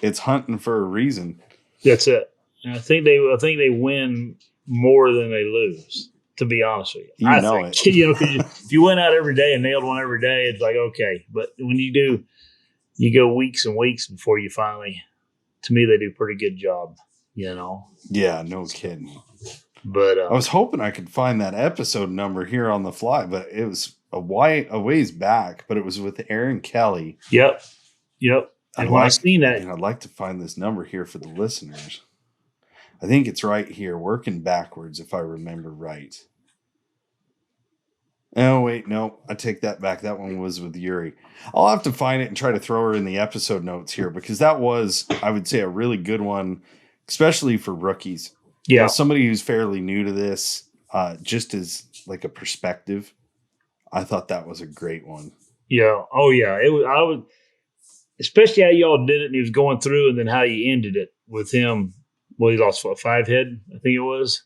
it's hunting for a reason. That's it. And I think they win more than they lose. To be honest with you, if you went out every day and nailed one every day, it's like okay. But when you do, you go weeks and weeks before you finally. To me, they do a pretty good job. Yeah, no kidding. But I was hoping I could find that episode number here on the fly, but it was a ways back. But it was with Aaron Kelly. Yep. And when I seen that, I'd like to find this number here for the listeners. I think it's right here, working backwards, if I remember right. Oh, wait, no, I take that back. That one was with Yuri. I'll have to find it and try to throw her in the episode notes here because that was, I would say, a really good one, especially for rookies. Yeah. Somebody who's fairly new to this, just as like a perspective. I thought that was a great one. Yeah. Oh, yeah. I would, especially how y'all did it and he was going through and then how you ended it with him. Well, he lost 5 head, I think it was,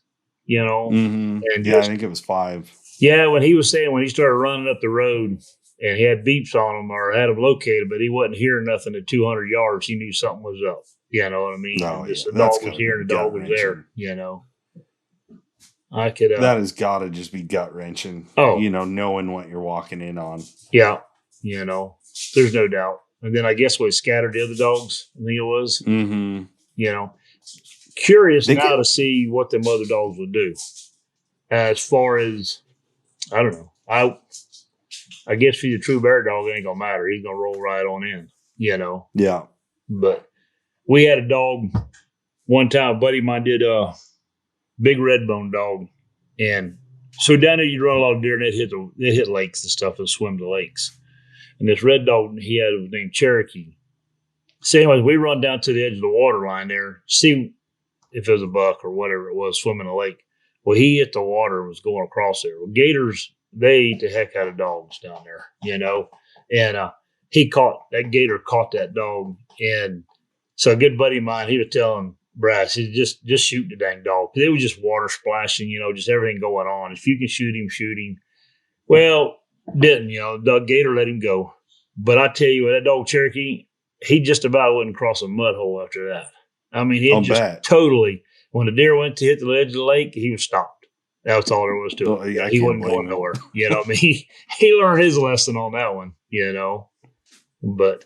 Mm-hmm. And I think it was 5. Yeah, when he was saying when he started running up the road and he had beeps on him or had him located, but he wasn't hearing nothing at 200 yards, he knew something was up. You know what I mean? No, the dog was here and the dog was there. I could. That has got to just be gut wrenching. Oh, knowing what you're walking in on. Yeah, there's no doubt. And then I guess we scattered the other dogs. I think it was. Mm-hmm. Curious now to see what them other dogs would do. As far as, I don't know. I guess for your true bear dog, it ain't gonna matter. He's gonna roll right on in. Yeah. But we had a dog one time. A buddy of mine did a big red bone dog, and so down there you'd run a lot of deer, and they hit lakes and stuff and swim the lakes. And this red dog he had was named Cherokee. So anyways, we run down to the edge of the water line there, see if it was a buck or whatever it was swimming the lake. Well, he hit the water and was going across there. Well, gators, they eat the heck out of dogs down there, And that gator caught that dog. And so a good buddy of mine, he was telling Brass, he just shoot the dang dog. It was just water splashing, just everything going on. If you can shoot him, shoot him. Well, didn't, the gator let him go. But I tell you what, that dog Cherokee, he just about wouldn't cross a mud hole after that. I mean, he just totally, when the deer went to hit the edge of the lake, he was stopped. That's all there was to it. He wasn't going nowhere. I mean, he learned his lesson on that one, But,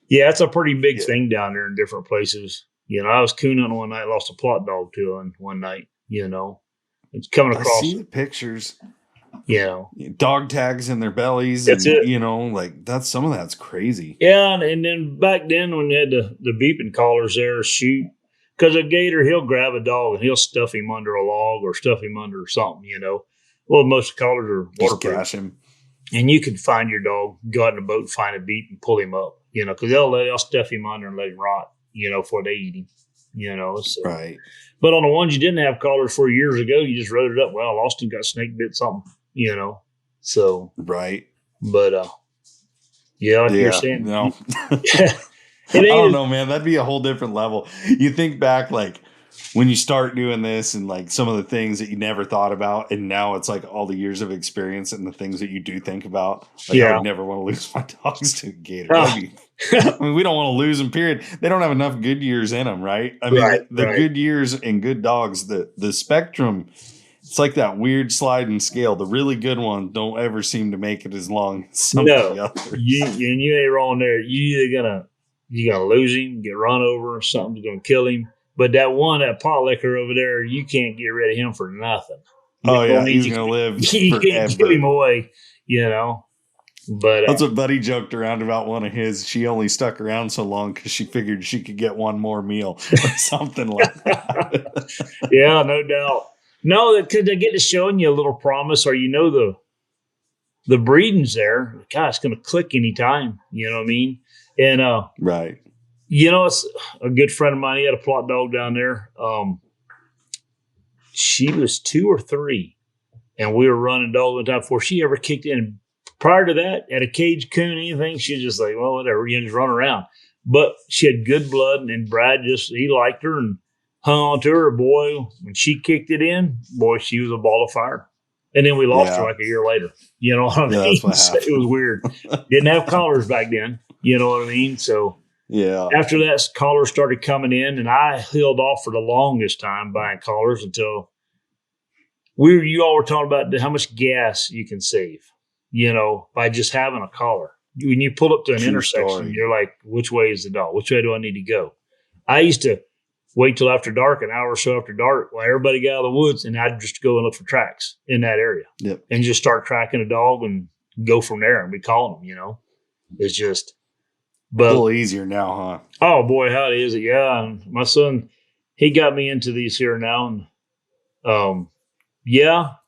yeah, it's a pretty big thing down there in different places. I was coon hunting one night, lost a plot dog to him one night, It's coming across. I see the pictures. Dog tags in their bellies. That's and, it. Some of that's crazy. Yeah, and then back then when you had the beeping collars there, shoot. Because a gator, he'll grab a dog and he'll stuff him under a log or stuff him under something, Well, most collars are waterproof. Gash him. And you can find your dog, go out in a boat, find a beep and pull him up, because they'll stuff him under and let him rot, before they eat him, So. Right. But on the ones you didn't have collars for years ago, you just wrote it up. Well, I lost him, got snake bit, something, So. Right. But, like you're saying. No. I don't know, man. That'd be a whole different level. You think back, like, when you start doing this and, like, some of the things that you never thought about, and now it's, like, all the years of experience and the things that you do think about. Like, I would never want to lose my dogs to a gator. I mean, we don't want to lose them, period. They don't have enough good years in them, right? I mean, the good years and good dogs, the spectrum It's like that weird sliding scale. The really good ones don't ever seem to make it as long as some of No, the others. you ain't wrong there. You gonna lose him, get run over, something's gonna kill him. But that pot liquor over there, you can't get rid of him for nothing. Oh yeah, he's gonna live You can't give him forever. away, you know. But That's what Buddy joked around about one of his. She only stuck around so long because she figured she could get one more meal or something like that. yeah, no doubt. No, because they get to showing you a little promise, or the breeding's there. God, it's going to click anytime. You know what I mean? And right. it's a good friend of mine. He had a plot dog down there. She was 2 or 3, and we were running dog one time before she ever kicked in. Prior to that, at a cage coon, anything, she was just like, well, whatever, just run around. But she had good blood, and Brad he liked her and hung on to her. Boy, when she kicked it in, boy, she was a ball of fire. And then we lost her like a year later. You know what I mean? That's what happened. It was weird. Didn't have collars back then. You know what I mean? So after that, collars started coming in, and I held off for the longest time buying collars until you all were talking about how much gas you can save, by just having a collar. When you pull up to an intersection, you're like, which way is the dog? Which way do I need to go? I used to wait till after dark, an hour or so after dark, while everybody got out of the woods, and I'd just go and look for tracks in that area and just start tracking a dog and go from there and be calling them, It's just a little easier now, huh? Oh boy, how is it? Yeah. And my son, he got me into these here now. And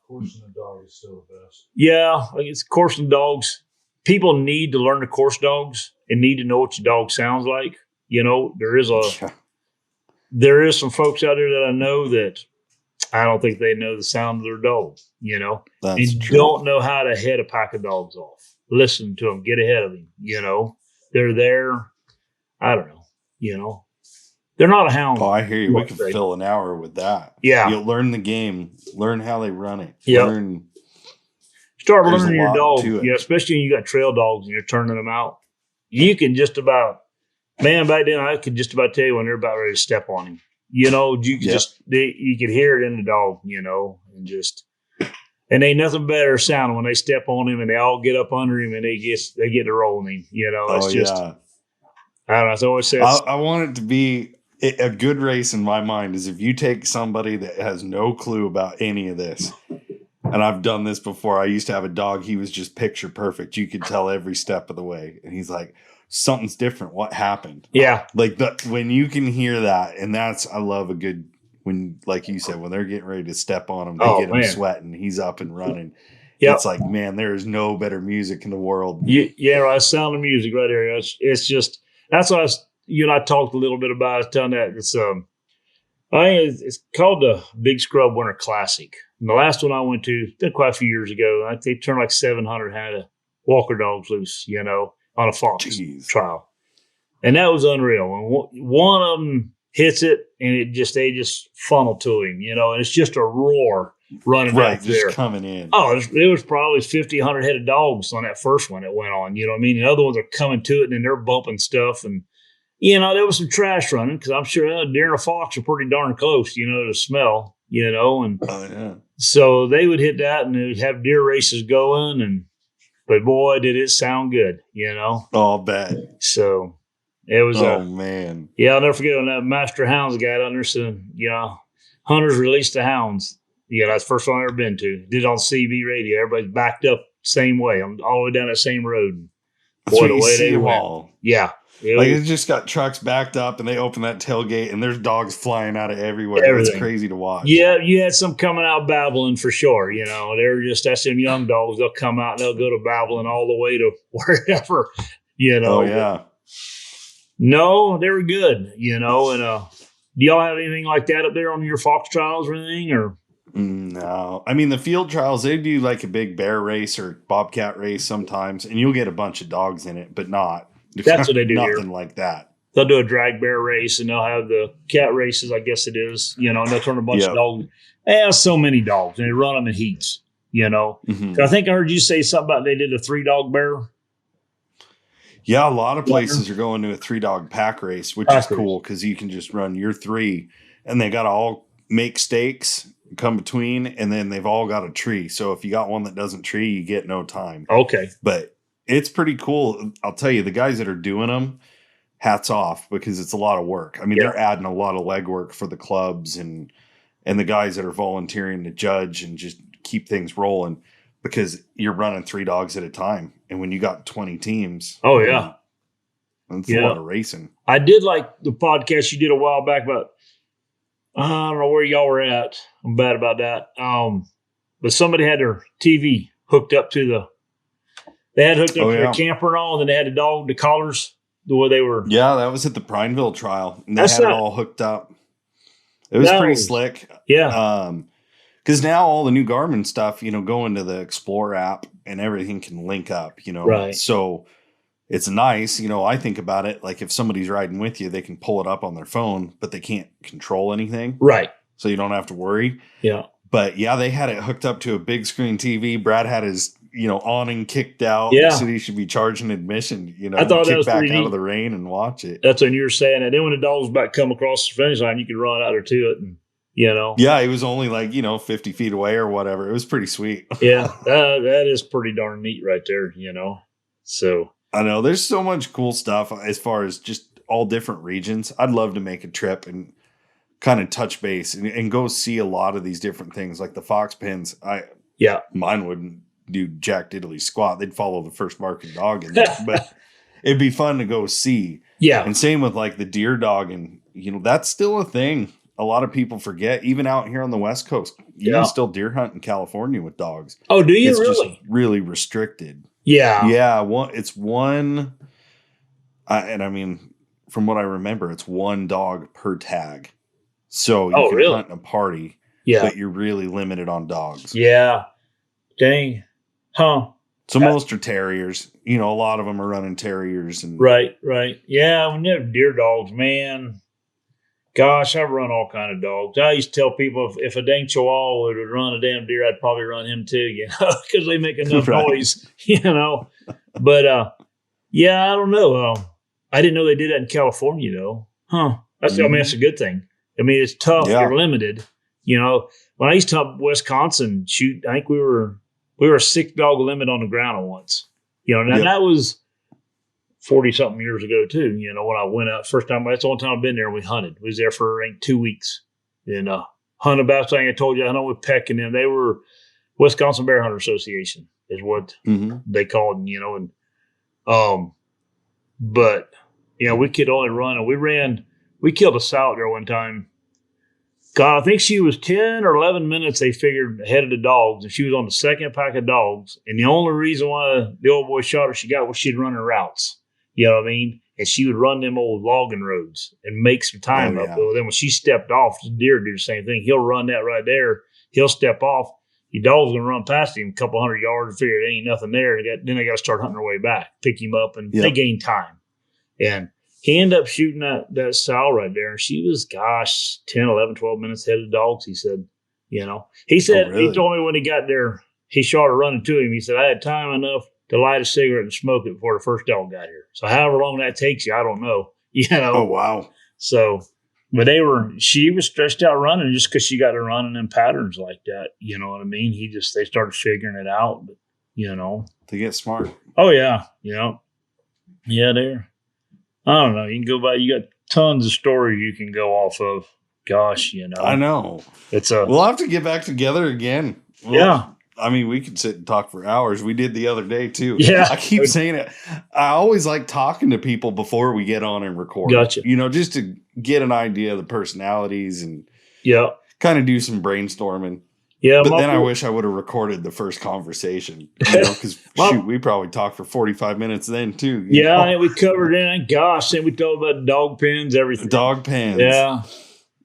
Coursing a dog is still the best. Yeah, it's coursing dogs. People need to learn to course dogs and need to know what your dog sounds like. There is some folks out there that I know that I don't think they know the sound of their dog, That's and true. don't know how to head a pack of dogs off. Listen to them, get ahead of them, They're there. I don't know, They're not a hound. Oh, I hear you. We could fill an hour with that. Yeah. You'll learn the game, learn how they run it. Yeah. Start learning your dog, especially when you got trail dogs and you're turning them out. You can just about, back then I could just about tell you when they're about ready to step on him. You could hear it in the dog, and ain't nothing better sound when they step on him and they all get up under him and they get to rolling him. It's just, I don't know. It's always said, I want it to be a good race in my mind is if you take somebody that has no clue about any of this. And I've done this before. I used to have a dog. He was just picture perfect. You could tell every step of the way. And he's like, something's different. What happened? Yeah. Like when you can hear that, and I love a good, when, like you said, when they're getting ready to step on him, they get him sweating. He's up and running. Yep. It's like, man, there is no better music in the world. Yeah, right. Sound of music right there. It's just, that's what you and I talked a little bit about. I was telling that it's called the Big Scrub Winter Classic. And the last one I went to, been quite a few years ago, they turned like 700 had a walker dogs loose, on a fox trial. And that was unreal. And one of them hits it and they just funnel to him, and it's just a roar running out there. Just coming in. Oh, it was probably 50, 100 head of dogs on that first one that went on, you know what I mean? And other ones are coming to it and they're bumping stuff. And, there was some trash running because I'm sure deer and a fox are pretty darn close, to smell, and so they would hit that and they'd have deer races going. But boy, did it sound good, Oh, I'll bet. So it was, man. Yeah, I'll never forget when that Master Hounds guy down there said, hunters released the hounds. Yeah, that's the first one I've ever been to. Did it on CB radio. Everybody's backed up same way. I'm all the way down that same road. Boy, the way they went. Yeah. It's just got trucks backed up and they open that tailgate and there's dogs flying out of everywhere. It's crazy to watch. Yeah, you had some coming out babbling for sure. That's them young dogs. They'll come out and they'll go to babbling all the way to wherever, Oh, yeah. No, they were good, and do y'all have anything like that up there on your fox trials or anything? Or no, I mean the field trials, they do like a big bear race or bobcat race sometimes, and you'll get a bunch of dogs in it, but that's what they do. Nothing here. Like that. They'll do a drag bear race, and they'll have the cat races. I guess it is, and they'll turn a bunch of dogs. So many dogs, and they run them in heats. Mm-hmm. I think I heard you say something about they did a 3-dog bear. Yeah, a lot of places are going to a 3-dog pack race, which is cool because you can just run your 3, and they got to all make stakes, come between, and then they've all got a tree. So if you got one that doesn't tree, you get no time. Okay. But it's pretty cool. I'll tell you, the guys that are doing them, hats off, because it's a lot of work. I mean, they're adding a lot of legwork for the clubs and the guys that are volunteering to judge and just keep things rolling, because you're running 3 dogs at a time. And when you got 20 teams, Oh yeah, that's a lot of racing. I did like the podcast you did a while back about, I don't know where y'all were at. I'm bad about that. But somebody had their TV hooked up to they had hooked up to their camper and all, and then they had the collars, the way they were. Yeah, that was at the Prineville trial. And they had it all hooked up. It was pretty slick. Yeah. Because now all the new Garmin stuff, go into the Explore app and everything can link up, Right. So it's nice. I think about it like if somebody's riding with you, they can pull it up on their phone, but they can't control anything. Right. So you don't have to worry. Yeah. But yeah, they had it hooked up to a big screen TV. Brad had his, awning kicked out. Yeah. So he should be charging admission, I thought that was back pretty out neat. of the rain and watch it. That's when you were saying that. Then when the dogs about to come across the finish line, you could run out there to it and, Yeah, it was only 50 feet away or whatever. It was pretty sweet. Yeah, that is pretty darn neat right there, So I know there's so much cool stuff as far as just all different regions. I'd love to make a trip and kind of touch base and go see a lot of these different things, like the fox pens. Mine wouldn't do jack diddly squat. They'd follow the first market dog in there, but it'd be fun to go see. Yeah. And same with the deer dog, and that's still a thing. A lot of people forget, even out here on the West Coast, you can still deer hunt in California with dogs. Oh, do you it's really? Just really restricted. Yeah. Yeah. It's one. And I mean, from what I remember, it's 1 dog per tag. So you can hunt in a party, but you're really limited on dogs. Yeah. Dang. Huh. So most are terriers. A lot of them are running terriers. And Right. Yeah, when you have deer dogs, man, gosh, I've run all kind of dogs. I used to tell people if a dang chihuahua would run a damn deer, I'd probably run him too, because they make enough noise, But, yeah, I don't know. I didn't know they did that in California, though. Huh. I mean, that's a good thing. I mean, it's tough. Yeah. You're limited. When I used to hunt Wisconsin, shoot, I think we were a 6 dog limit on the ground once. And that was 40-something years ago, too. When I went out first time, that's the only time I've been there and we hunted. We was there for 2 weeks. And hunted about thing I told you, I know with Peck and them, they were Wisconsin Bear Hunter Association is what they called it, but, we could only run, and we killed a sow there one time. God, I think she was 10 or 11 minutes, they figured, ahead of the dogs, and she was on the second pack of dogs. And the only reason why the old boy shot her, she got was she'd run her routes. You know what I mean? And she would run them old logging roads and make some time up. Well, then when she stepped off, the deer do the same thing. He'll run that right there. He'll step off. Your dog's going to run past him a couple hundred yards and figure there ain't nothing there. Then they got to start hunting their way back, pick him up, and they gain time. And he ended up shooting that sow right there. And she was, 10, 11, 12 minutes ahead of the dogs, he said. He said, He told me when he got there, he shot her running to him. He said, I had time enough to light a cigarette and smoke it before the first dog got here. So however long that takes you, I don't know. Oh, wow. So, but she was stretched out running just because she got to run in them patterns like that. You know what I mean? They started figuring it out, but, They get smart. Oh, yeah. Yeah, they're. I don't know. You can go by. You got tons of stories you can go off of. Gosh, I know. We'll have to get back together again. I mean, we could sit and talk for hours. We did the other day too. Yeah. I keep saying it. I always like talking to people before we get on and record. Gotcha. Just to get an idea of the personalities and kind of do some brainstorming. Yeah, but then I wish I would have recorded the first conversation, because we probably talked for 45 minutes then too. And we covered it. Gosh, and we talked about dog pens, everything. Dog pens. Yeah.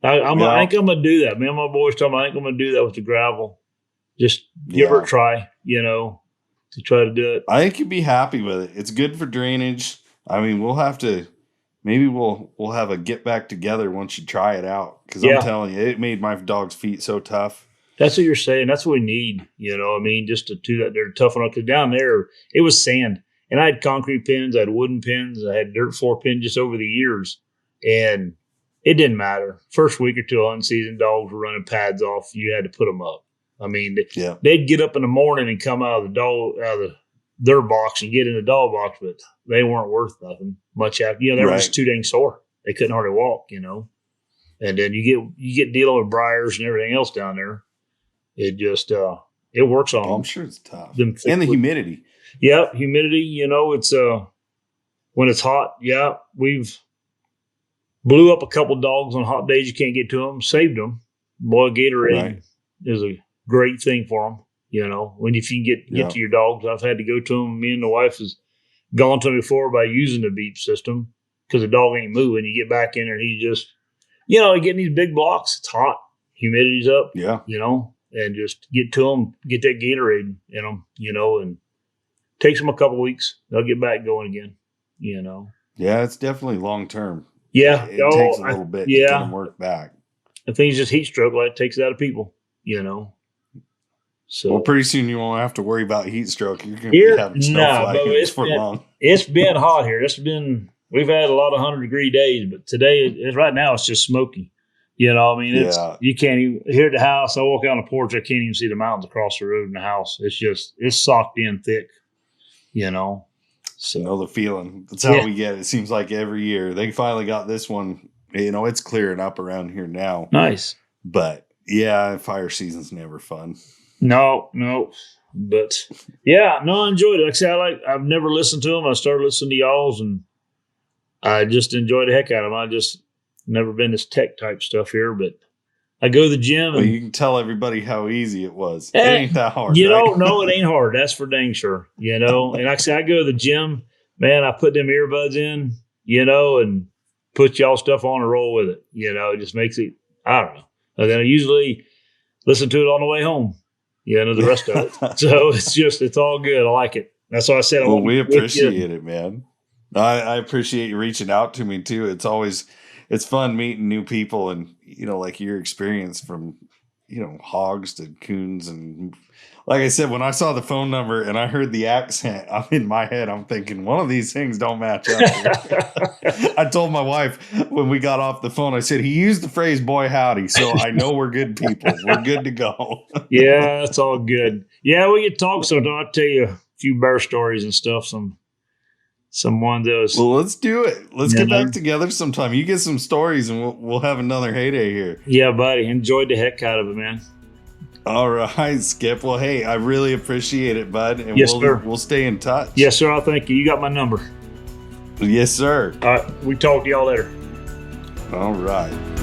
I think I'm going to do that. Me and my boys told me I think I'm going to do that with the gravel. Just give her a try, to try to do it. I think you'd be happy with it. It's good for drainage. I mean, we'll have to, maybe we'll have a get back together once you try it out. Because I'm telling you, it made my dog's feet so tough. That's what you're saying. That's what we need. Just to do that. They're tough enough. Because down there, it was sand. And I had concrete pins. I had wooden pins. I had dirt floor pins just over the years. And it didn't matter. First week or two of hunting season, dogs were running pads off. You had to put them up. I mean, they'd get up in the morning and come out of their box and get in the dog box, but they weren't worth nothing much after. They were just too dang sore. They couldn't hardly walk, And then you get dealing with briars and everything else down there. It just it works on them. I'm sure it's tough. And the humidity. Yeah, humidity. It's when it's hot. Yeah, we've blew up a couple dogs on hot days. You can't get to them. Saved them. Boy, Gatorade is a great thing for them. When if you can get to your dogs, I've had to go to them. Me and the wife has gone to them before by using the beep system because the dog ain't moving. You get back in there and he just, getting these big blocks. It's hot, humidity's up. Yeah, and just get to them, get that Gatorade in them. And takes them a couple weeks. They'll get back going again. Yeah, it's definitely long term. Yeah, it takes a little bit to get them work back. I think it's just heat stroke, like it takes it out of people. So pretty soon you won't have to worry about heat stroke. You're going to be having snowflakes for long. It's been hot here. We've had a lot of 100-degree days, but today, right now, it's just smoky. You can't even, here at the house, I walk out on the porch, I can't even see the mountains across the road in the house. It's socked in thick, So I know the feeling. That's how we get it. It seems like every year. They finally got this one. It's clearing up around here now. Nice. But, yeah, fire season's never fun. No. But, I enjoyed it. Like I said, I've never listened to them. I started listening to y'all's, and I just enjoyed the heck out of them. I just never been this tech type stuff here, but I go to the gym. Well, you can tell everybody how easy it was. It ain't that hard. No, it ain't hard. That's for dang sure. And like I said, I go to the gym, man, I put them earbuds in, and put y'all stuff on and roll with it. It just makes it, I don't know. And then I usually listen to it on the way home, the rest of it. So it's all good. I like it. That's why I said, we appreciate it, man. I appreciate you reaching out to me too. It's fun meeting new people and, like your experience from, hogs to coons. And like I said, when I saw the phone number and I heard the accent, I'm in my head, I'm thinking one of these things don't match up. I told my wife when we got off the phone, I said, he used the phrase, boy, howdy. So I know we're good people. We're good to go. Yeah, that's all good. Yeah, we can talk sometime. I'll tell you a few bear stories and stuff. Some one of those. Well, let's do it. Let's get back together sometime. You get some stories and we'll have another heyday here. Yeah, buddy. Enjoyed the heck out of it, man. All right, Skip. Well, hey, I really appreciate it, bud. And sir. We'll stay in touch. Yes, sir. I thank you. You got my number. Yes, sir. All right. We talk to y'all later. All right.